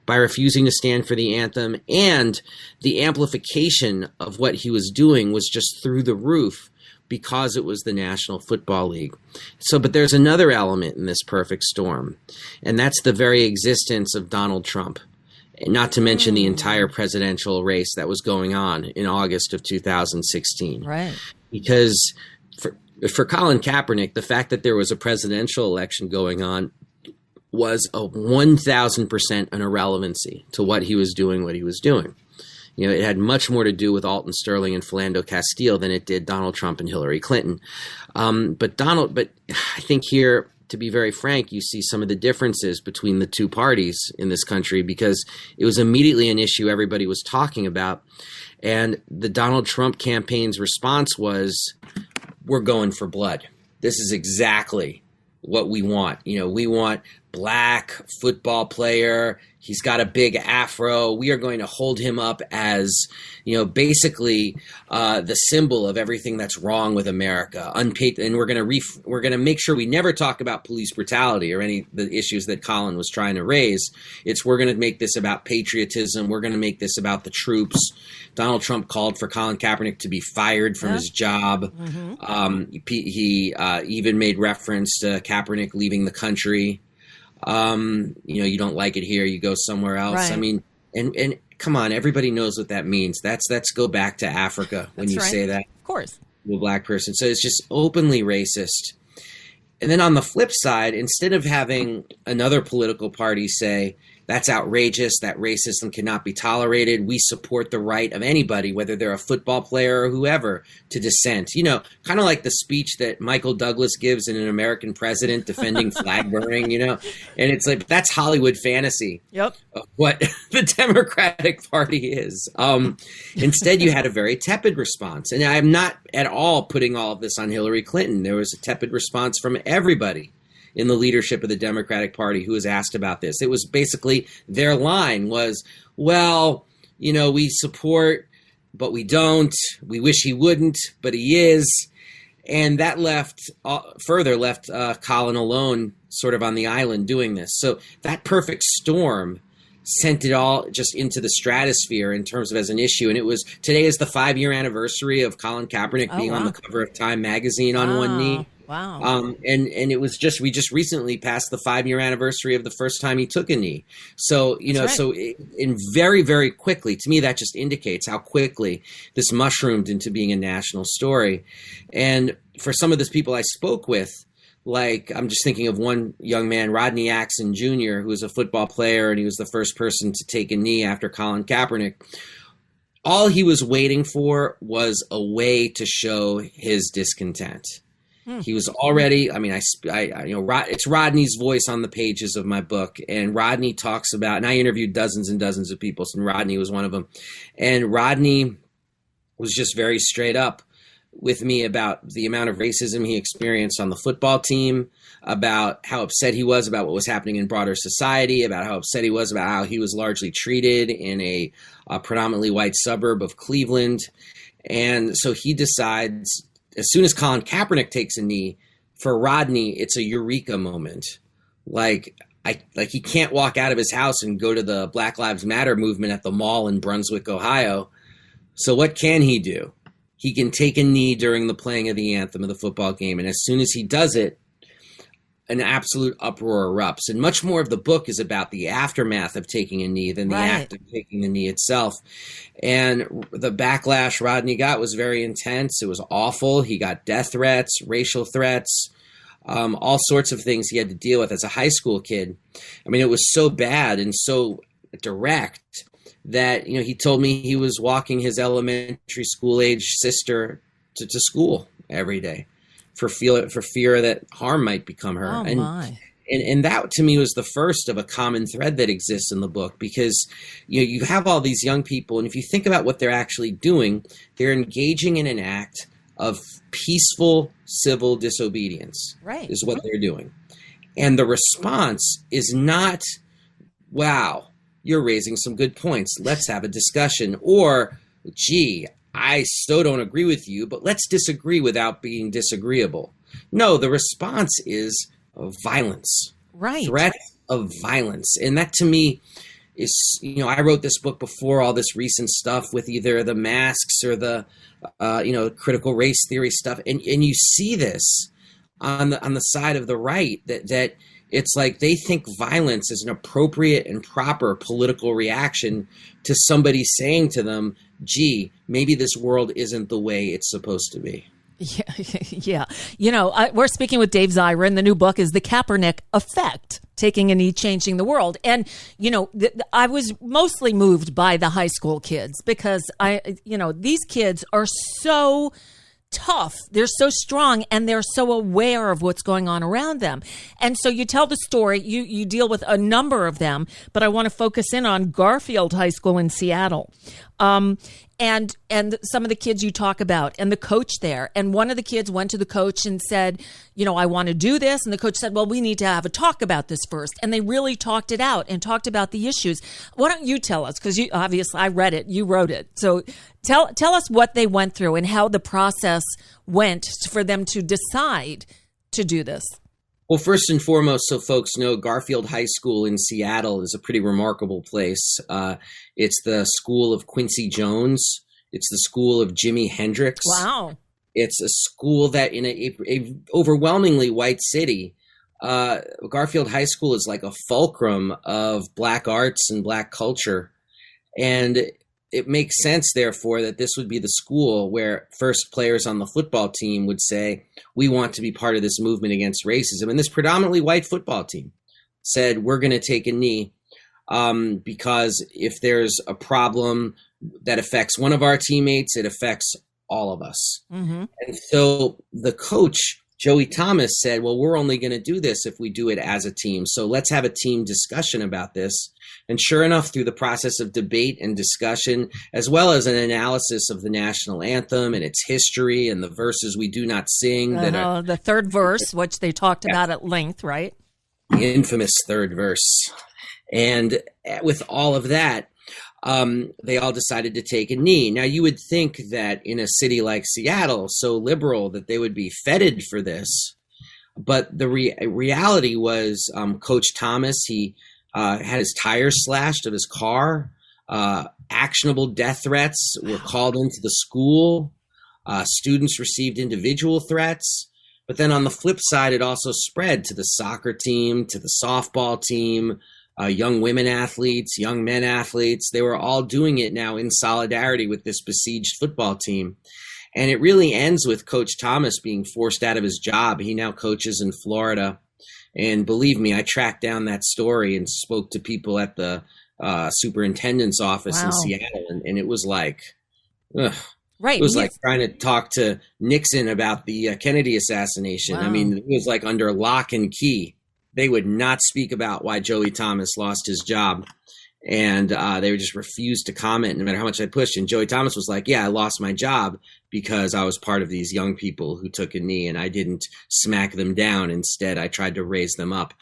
by refusing to stand for the anthem, and the amplification of what he was doing was just through the roof, because it was the National Football League. So, but there's another element in this perfect storm, and that's the very existence of Donald Trump, not to mention the entire presidential race that was going on in August of 2016. Right. Because for Colin Kaepernick, the fact that there was a presidential election going on was a 1,000% an irrelevancy to what he was doing. It had much more to do with Alton Sterling and Philando Castile than it did Donald Trump and Hillary Clinton. But I think here, to be very frank, you see some of the differences between the two parties in this country, because it was immediately an issue everybody was talking about. And the Donald Trump campaign's response was, we're going for blood. This is exactly what we want. We want black football player. He's got a big afro. We are going to hold him up as, basically the symbol of everything that's wrong with America. And we're going to make sure we never talk about police brutality or any of the issues that Colin was trying to raise. We're going to make this about patriotism. We're going to make this about the troops. Donald Trump called for Colin Kaepernick to be fired from his job. Mm-hmm. He even made reference to Kaepernick leaving the country. You don't like it here, you go somewhere else. Right. I mean, and come on, everybody knows what that means. That's go back to Africa when you say that. Of course. To a black person. So it's just openly racist. And then on the flip side, instead of having another political party say, that's outrageous, that racism cannot be tolerated, we support the right of anybody, whether they're a football player or whoever, to dissent. Kind of like the speech that Michael Douglas gives in An American President defending flag burning, and it's like, that's Hollywood fantasy of what the Democratic Party is. Instead, you had a very tepid response. And I'm not at all putting all of this on Hillary Clinton. There was a tepid response from everybody in the leadership of the Democratic Party who was asked about this. It was basically, their line was, well, we support, but we don't. We wish he wouldn't, but he is. And that left Colin alone sort of on the island doing this. So that perfect storm sent it all just into the stratosphere in terms of as an issue. And today is the 5-year anniversary of Colin Kaepernick being on the cover of Time magazine on one knee. Wow. And it was we just recently passed the 5-year anniversary of the first time he took a knee. So, very, very quickly, to me, that just indicates how quickly this mushroomed into being a national story. And for some of the people I spoke with, like, I'm just thinking of one young man, Rodney Axon Jr., who was a football player, and he was the first person to take a knee after Colin Kaepernick. All he was waiting for was a way to show his discontent. He was already, it's Rodney's voice on the pages of my book. And Rodney talks about, and I interviewed dozens and dozens of people, and Rodney was one of them. And Rodney was just very straight up with me about the amount of racism he experienced on the football team, about how upset he was about what was happening in broader society, about how upset he was about how he was largely treated in a predominantly white suburb of Cleveland. And so he decides, as soon as Colin Kaepernick takes a knee, for Rodney, it's a eureka moment. Like he can't walk out of his house and go to the Black Lives Matter movement at the mall in Brunswick, Ohio. So what can he do? He can take a knee during the playing of the anthem of the football game. And as soon as he does it, an absolute uproar erupts. And much more of the book is about the aftermath of taking a knee than the act of taking the knee itself. And the backlash Rodney got was very intense. It was awful. He got death threats, racial threats, all sorts of things he had to deal with as a high school kid. I mean, it was so bad and so direct that, he told me he was walking his elementary school age sister to school every day for fear that harm might become her. Oh, my. And that to me was the first of a common thread that exists in the book, because you have all these young people, and if you think about what they're actually doing, they're engaging in an act of peaceful civil disobedience. Right. Is what they're doing. And the response is not, wow, you're raising some good points, let's have a discussion, or gee, I still don't agree with you, but let's disagree without being disagreeable. No, the response is violence. Right. Threat of violence. And that to me is, I wrote this book before all this recent stuff with either the masks or the, critical race theory stuff. And you see this on the side of the right, that it's like they think violence is an appropriate and proper political reaction to somebody saying to them, gee, maybe this world isn't the way it's supposed to be. Yeah. We're speaking with Dave Zirin. The new book is The Kaepernick Effect, Taking a Knee, Changing the World. And, I was mostly moved by the high school kids because these kids are so tough. They're so strong and they're so aware of what's going on around them. And so you tell the story, you deal with a number of them, but I want to focus in on Garfield High School in Seattle. And some of the kids you talk about and the coach there. And one of the kids went to the coach and said, I want to do this. And the coach said, well, we need to have a talk about this first. And they really talked it out and talked about the issues. Why don't you tell us? Because obviously I read it, you wrote it. So tell us what they went through and how the process went for them to decide to do this. Well, first and foremost, so folks know, Garfield High School in Seattle is a pretty remarkable place. It's the school of Quincy Jones. It's the school of Jimi Hendrix. Wow. It's a school that in a overwhelmingly white city, Garfield High School is like a fulcrum of Black arts and Black culture. And it makes sense, therefore, that this would be the school where first players on the football team would say, we want to be part of this movement against racism. And this predominantly white football team said, we're going to take a knee because if there's a problem that affects one of our teammates, it affects all of us. Mm-hmm. And so the coach, Joey Thomas, said, well, we're only going to do this if we do it as a team. So let's have a team discussion about this. And sure enough, through the process of debate and discussion, as well as an analysis of the national anthem and its history and the verses we do not sing. The third verse, which they talked about at length, right? The infamous third verse. And with all of that, they all decided to take a knee. Now, you would think that in a city like Seattle, so liberal, that they would be feted for this. But the reality was Coach Thomas, he had his tires slashed of his car. Actionable death threats were called into the school. Students received individual threats. But then on the flip side, it also spread to the soccer team, to the softball team, young women athletes, young men athletes. They were all doing it now in solidarity with this besieged football team. And it really ends with Coach Thomas being forced out of his job. He now coaches in Florida. And believe me, I tracked down that story and spoke to people at the superintendent's office in Seattle. And it was like, ugh. Right. It was like trying to talk to Nixon about the Kennedy assassination. Wow. I mean, it was like under lock and key. They would not speak about why Joey Thomas lost his job. And they would just refuse to comment no matter how much I pushed. And Joey Thomas was like, yeah, I lost my job because I was part of these young people who took a knee and I didn't smack them down. Instead, I tried to raise them up.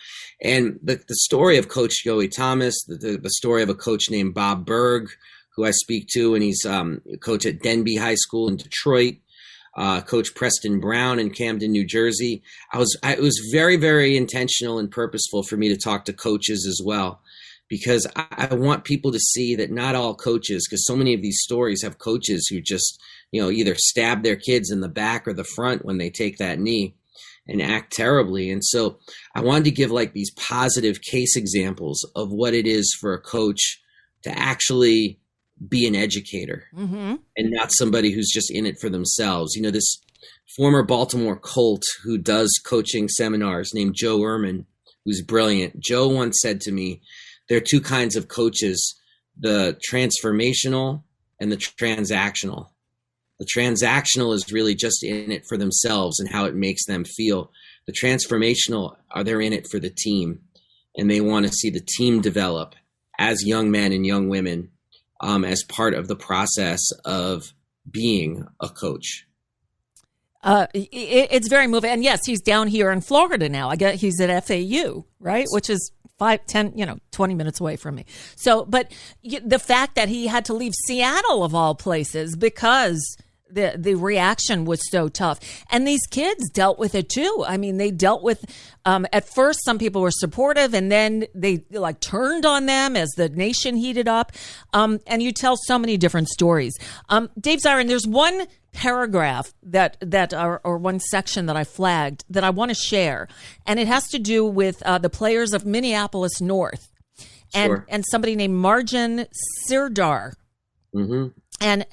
And the story of Coach Joey Thomas, the story of a coach named Bob Berg, who I speak to, and he's a coach at Denby High School in Detroit, Coach Preston Brown in Camden, New Jersey. It was very, very intentional and purposeful for me to talk to coaches as well, because I want people to see that not all coaches, because so many of these stories have coaches who just, either stab their kids in the back or the front when they take that knee. and act terribly. And so I wanted to give like these positive case examples of what it is for a coach to actually be an educator and not somebody who's just in it for themselves. You know, this former Baltimore Colt who does coaching seminars named Joe Ehrman, who's brilliant. Joe once said to me, there are two kinds of coaches, the transformational and the transactional. The transactional is really just in it for themselves and how it makes them feel. The transformational they're in it for the team, and they want to see the team develop as young men and young women as part of the process of being a coach. It's very moving. And yes, he's down here in Florida now. I guess he's at FAU, right? Which is 5, 10, 20 minutes away from me. So, but the fact that he had to leave Seattle of all places because the reaction was so tough. And these kids dealt with it too. I mean, they dealt with, at first some people were supportive and then they like turned on them as the nation heated up. And you tell so many different stories. Dave Zirin, there's one paragraph or one section that I flagged that I want to share. And it has to do with the players of Minneapolis North and somebody named Marjan Sirdar. Mm-hmm. And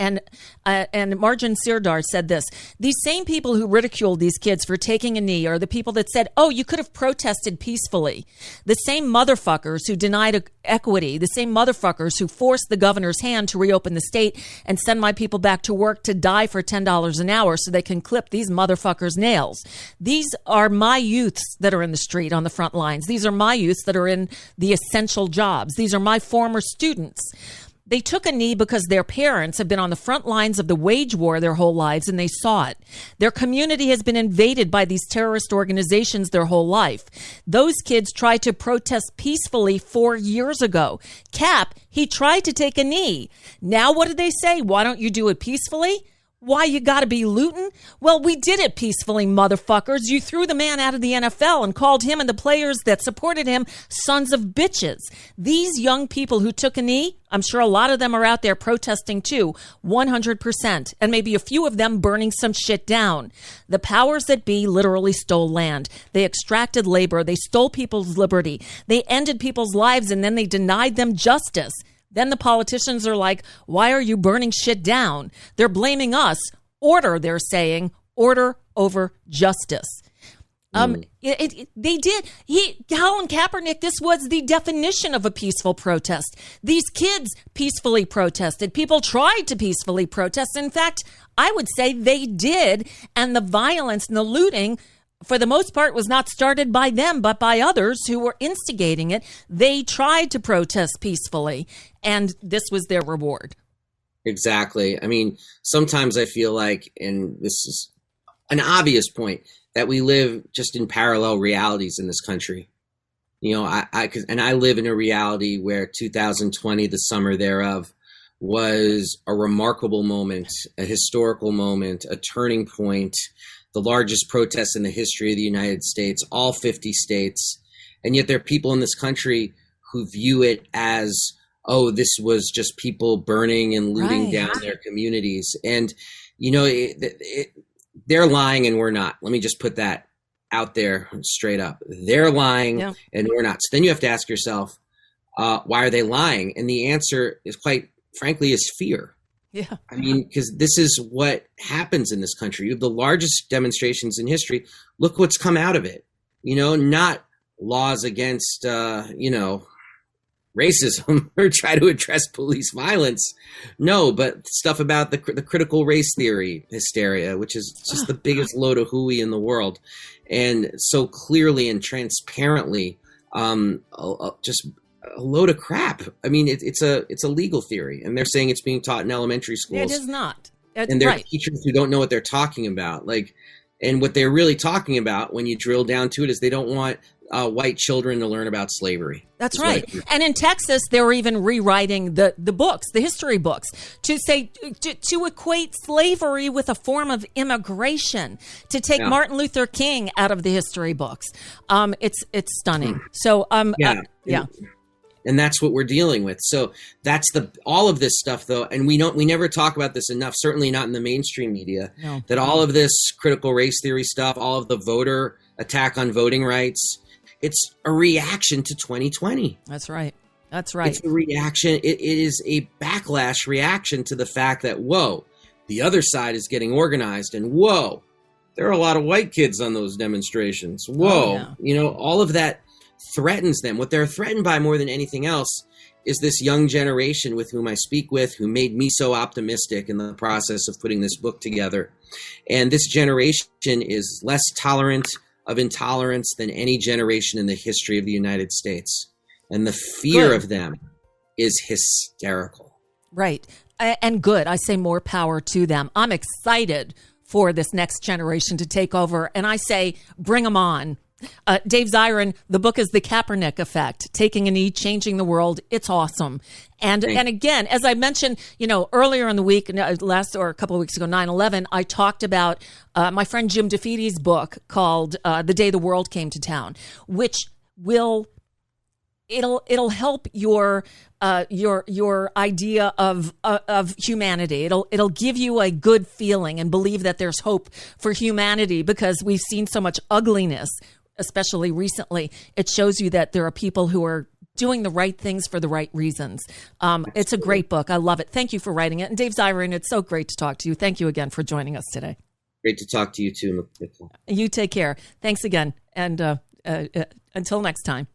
Marjan Sirdar said this: these same people who ridiculed these kids for taking a knee are the people that said, oh, you could have protested peacefully. The same motherfuckers who denied equity, the same motherfuckers who forced the governor's hand to reopen the state and send my people back to work to die for $10 an hour so they can clip these motherfuckers' nails. These are my youths that are in the street on the front lines. These are my youths that are in the essential jobs. These are my former students. They took a knee because their parents have been on the front lines of the wage war their whole lives, and they saw it. Their community has been invaded by these terrorist organizations their whole life. Those kids tried to protest peacefully 4 years ago. Cap, he tried to take a knee. Now what did they say? Why don't you do it peacefully? Why, you got to be looting? Well, we did it peacefully, motherfuckers. You threw the man out of the NFL and called him and the players that supported him sons of bitches. These young people who took a knee, I'm sure a lot of them are out there protesting too, 100%, and maybe a few of them burning some shit down. The powers that be literally stole land. They extracted labor. They stole people's liberty. They ended people's lives and then they denied them justice. Then the politicians are like, why are you burning shit down? They're blaming us. Order, they're saying. Order over justice. They did. Colin Kaepernick, this was the definition of a peaceful protest. These kids peacefully protested. People tried to peacefully protest. In fact, I would say they did. And the violence and the looting, for the most part, was not started by them, but by others who were instigating it. They tried to protest peacefully, and this was their reward. Exactly. I mean, sometimes I feel like, and this is an obvious point, that we live just in parallel realities in this country. You know, I live in a reality where 2020, the summer thereof, was a remarkable moment, a historical moment, a turning point, the largest protest in the history of the United States, all 50 states. And yet there are people in this country who view it as, oh, this was just people burning and looting down their communities. And, you know, they're lying and we're not. Let me just put that out there straight up. They're lying and we're not. So then you have to ask yourself, why are they lying? And the answer is quite frankly is fear. Yeah. I mean, because this is what happens in this country. You have the largest demonstrations in history. Look what's come out of it. You know, not laws against, racism or try to address police violence. No, but stuff about the critical race theory hysteria, which is just the biggest load of hooey in the world. And so clearly and transparently, just a load of crap. I mean, it's a legal theory, and they're saying it's being taught in elementary schools. It is not. And there are teachers who don't know what they're talking about. And what they're really talking about when you drill down to it is they don't want white children to learn about slavery. That's right. And in Texas, they were even rewriting the books, the history books, to say, to equate slavery with a form of immigration, to take Martin Luther King out of the history books. It's stunning. So, And that's what we're dealing with. So that's all of this stuff, though, and we never talk about this enough, certainly not in the mainstream media, that all of this critical race theory stuff, all of the voter attack on voting rights, it's a reaction to 2020. That's right. That's right. It's a reaction. It is a backlash reaction to the fact that, whoa, the other side is getting organized, and whoa, there are a lot of white kids on those demonstrations. Whoa, all of that threatens them. What they're threatened by more than anything else is this young generation with whom I speak with, who made me so optimistic in the process of putting this book together. And this generation is less tolerant of intolerance than any generation in the history of the United States. And the fear of them is hysterical. Right. And good. I say more power to them. I'm excited for this next generation to take over. And I say, bring them on. Dave Zirin, the book is The Kaepernick Effect, Taking a Knee, Changing the World. It's awesome. And again, as I mentioned, earlier in the week, a couple of weeks ago, 9/11, I talked about my friend Jim DeFeedy's book called The Day the World Came to Town, which it'll help your idea of humanity. It'll give you a good feeling and believe that there's hope for humanity, because we've seen so much ugliness, especially recently. It shows you that there are people who are doing the right things for the right reasons. It's a great book. I love it. Thank you for writing it. And Dave Zirin, it's so great to talk to you. Thank you again for joining us today. Great to talk to you too, Nicole. You take care. Thanks again. And until next time.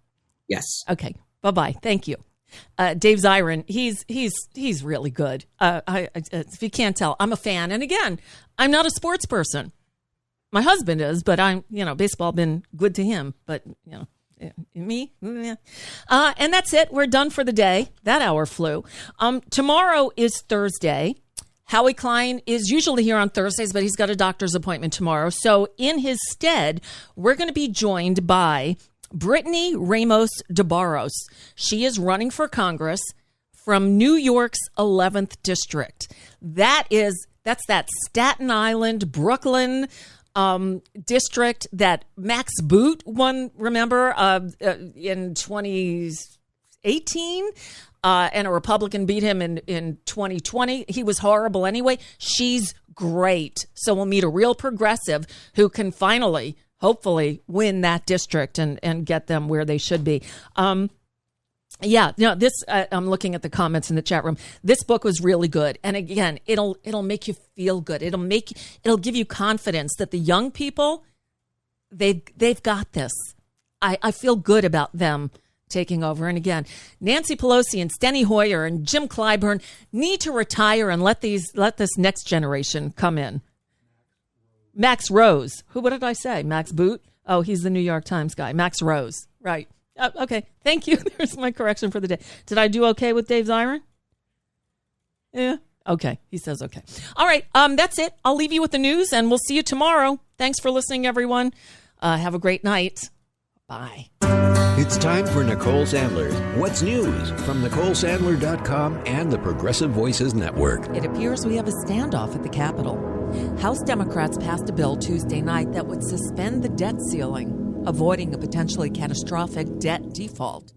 Yes. Okay. Bye-bye. Thank you. Dave Zirin, he's really good. If you can't tell, I'm a fan. And again, I'm not a sports person. My husband is, but baseball been good to him. But, me? Yeah. And that's it. We're done for the day. That hour flew. Tomorrow is Thursday. Howie Klein is usually here on Thursdays, but he's got a doctor's appointment tomorrow. So in his stead, we're going to be joined by Brittany Ramos DeBarros. She is running for Congress from New York's 11th District. That's that Staten Island, Brooklyn district that Max Boot won, remember, in 2018? And a Republican beat him in 2020. He was horrible anyway. She's great. So we'll meet a real progressive who can finally, hopefully, win that district and get them where they should be. I'm looking at the comments in the chat room. This book was really good. And again, it'll make you feel good. It'll give you confidence that the young people, they've got this. I feel good about them taking over. And again, Nancy Pelosi and Steny Hoyer and Jim Clyburn need to retire and let this next generation come in. Max Rose. What did I say? Max Boot? Oh, he's the New York Times guy. Max Rose. Right. Okay. Thank you. There's my correction for the day. Did I do okay with Dave Zirin? Yeah. Okay. He says okay. All right. That's it. I'll leave you with the news and we'll see you tomorrow. Thanks for listening, everyone. Have a great night. Bye. It's time for Nicole Sandler's What's News from NicoleSandler.com and the Progressive Voices Network. It appears we have a standoff at the Capitol. House Democrats passed a bill Tuesday night that would suspend the debt ceiling, avoiding a potentially catastrophic debt default.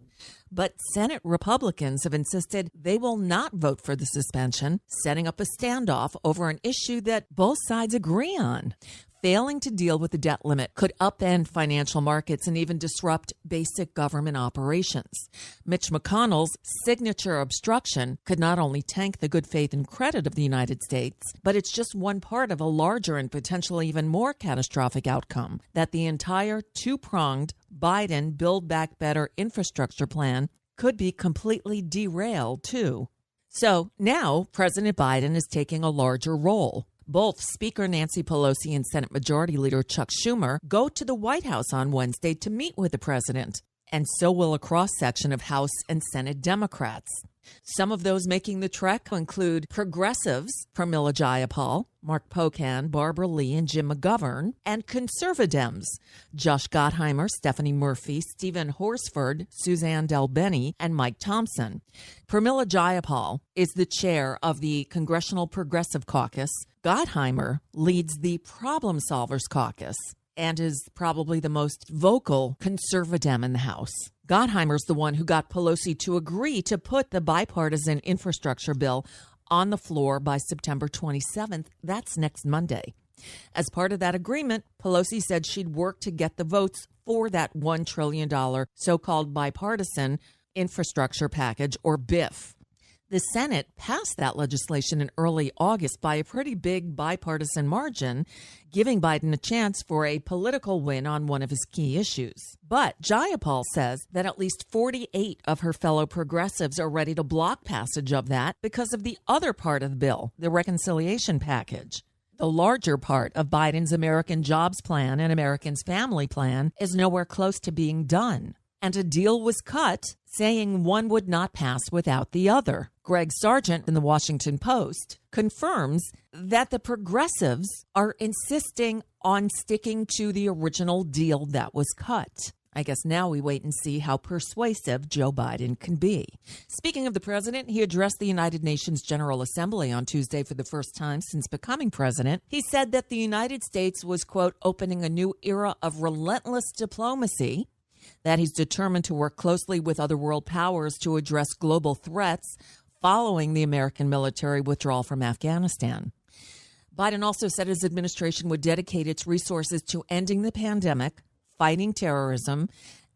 But Senate Republicans have insisted they will not vote for the suspension, setting up a standoff over an issue that both sides agree on. Failing to deal with the debt limit could upend financial markets and even disrupt basic government operations. Mitch McConnell's signature obstruction could not only tank the good faith and credit of the United States, but it's just one part of a larger and potentially even more catastrophic outcome that the entire two-pronged Biden Build Back Better infrastructure plan could be completely derailed, too. So now President Biden is taking a larger role. Both Speaker Nancy Pelosi and Senate Majority Leader Chuck Schumer go to the White House on Wednesday to meet with the president, and so will a cross-section of House and Senate Democrats. Some of those making the trek include progressives Pramila Jayapal, Mark Pocan, Barbara Lee, and Jim McGovern, and conservadems Josh Gottheimer, Stephanie Murphy, Stephen Horsford, Suzanne DelBene, and Mike Thompson. Pramila Jayapal is the chair of the Congressional Progressive Caucus. Gottheimer leads the Problem Solvers Caucus. and is probably the most vocal conservative in the House. Gottheimer's the one who got Pelosi to agree to put the bipartisan infrastructure bill on the floor by September 27th. That's next Monday. As part of that agreement, Pelosi said she'd work to get the votes for that $1 trillion so-called bipartisan infrastructure package, or BIF. The Senate passed that legislation in early August by a pretty big bipartisan margin, giving Biden a chance for a political win on one of his key issues. But Jayapal says that at least 48 of her fellow progressives are ready to block passage of that because of the other part of the bill, the reconciliation package. The larger part of Biden's American Jobs Plan and Americans Family Plan is nowhere close to being done. And a deal was cut saying one would not pass without the other. Greg Sargent in the Washington Post confirms that the progressives are insisting on sticking to the original deal that was cut. I guess now we wait and see how persuasive Joe Biden can be. Speaking of the president, he addressed the United Nations General Assembly on Tuesday for the first time since becoming president. He said that the United States was, quote, opening a new era of relentless diplomacy, that he's determined to work closely with other world powers to address global threats following the American military withdrawal from Afghanistan. Biden also said his administration would dedicate its resources to ending the pandemic, fighting terrorism,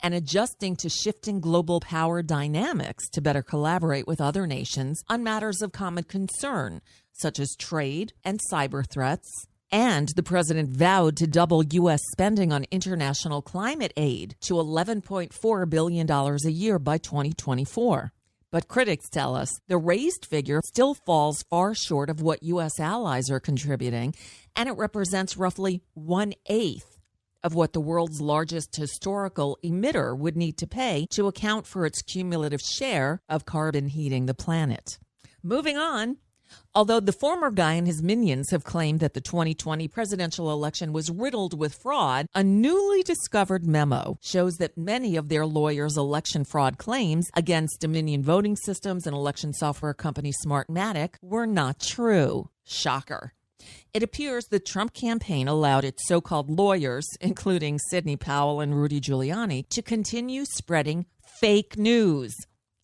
and adjusting to shifting global power dynamics to better collaborate with other nations on matters of common concern, such as trade and cyber threats. And the president vowed to double U.S. spending on international climate aid to $11.4 billion a year by 2024. But critics tell us the raised figure still falls far short of what U.S. allies are contributing, and it represents roughly 1/8 of what the world's largest historical emitter would need to pay to account for its cumulative share of carbon heating the planet. Moving on. Although the former guy and his minions have claimed that the 2020 presidential election was riddled with fraud, a newly discovered memo shows that many of their lawyers' election fraud claims against Dominion voting systems and election software company Smartmatic were not true. Shocker. It appears the Trump campaign allowed its so-called lawyers, including Sidney Powell and Rudy Giuliani, to continue spreading fake news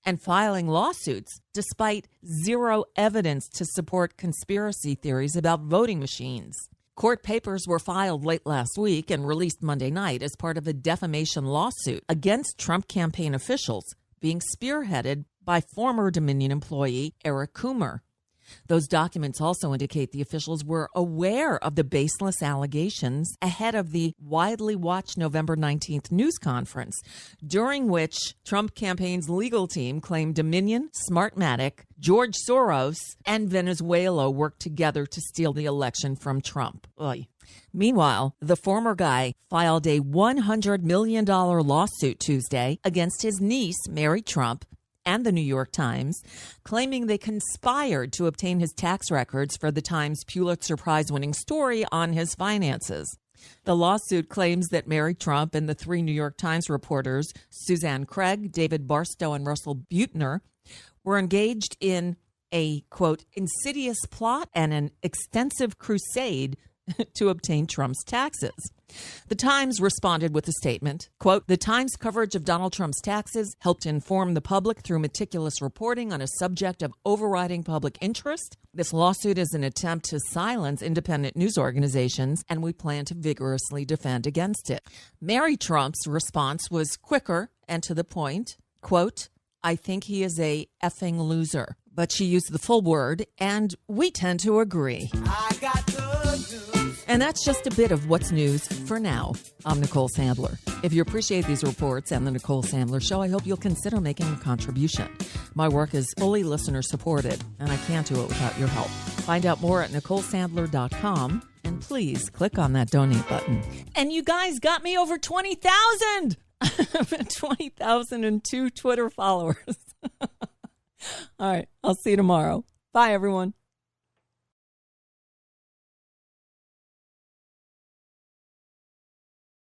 and filing lawsuits despite zero evidence to support conspiracy theories about voting machines. Court papers were filed late last week and released Monday night as part of a defamation lawsuit against Trump campaign officials being spearheaded by former Dominion employee Eric Coomer. Those documents also indicate the officials were aware of the baseless allegations ahead of the widely watched November 19th news conference, during which Trump campaign's legal team claimed Dominion, Smartmatic, George Soros, and Venezuela worked together to steal the election from Trump. Oy. Meanwhile, the former guy filed a $100 million lawsuit Tuesday against his niece, Mary Trump, and the New York Times, claiming they conspired to obtain his tax records for the Times Pulitzer Prize-winning story on his finances. The lawsuit claims that Mary Trump and the 3 New York Times reporters, Suzanne Craig, David Barstow, and Russell Buettner, were engaged in a, quote, insidious plot and an extensive crusade to obtain Trump's taxes. The Times responded with a statement, quote, the Times coverage of Donald Trump's taxes helped inform the public through meticulous reporting on a subject of overriding public interest. This lawsuit is an attempt to silence independent news organizations, and we plan to vigorously defend against it. Mary Trump's response was quicker and to the point, quote, I think he is a effing loser. But she used the full word, and we tend to agree. I got the news. And that's just a bit of what's news for now. I'm Nicole Sandler. If you appreciate these reports and the Nicole Sandler Show, I hope you'll consider making a contribution. My work is fully listener supported, and I can't do it without your help. Find out more at NicoleSandler.com, and please click on that donate button. And you guys got me over 20,000! 20,002 Twitter followers. All right, I'll see you tomorrow. Bye, everyone.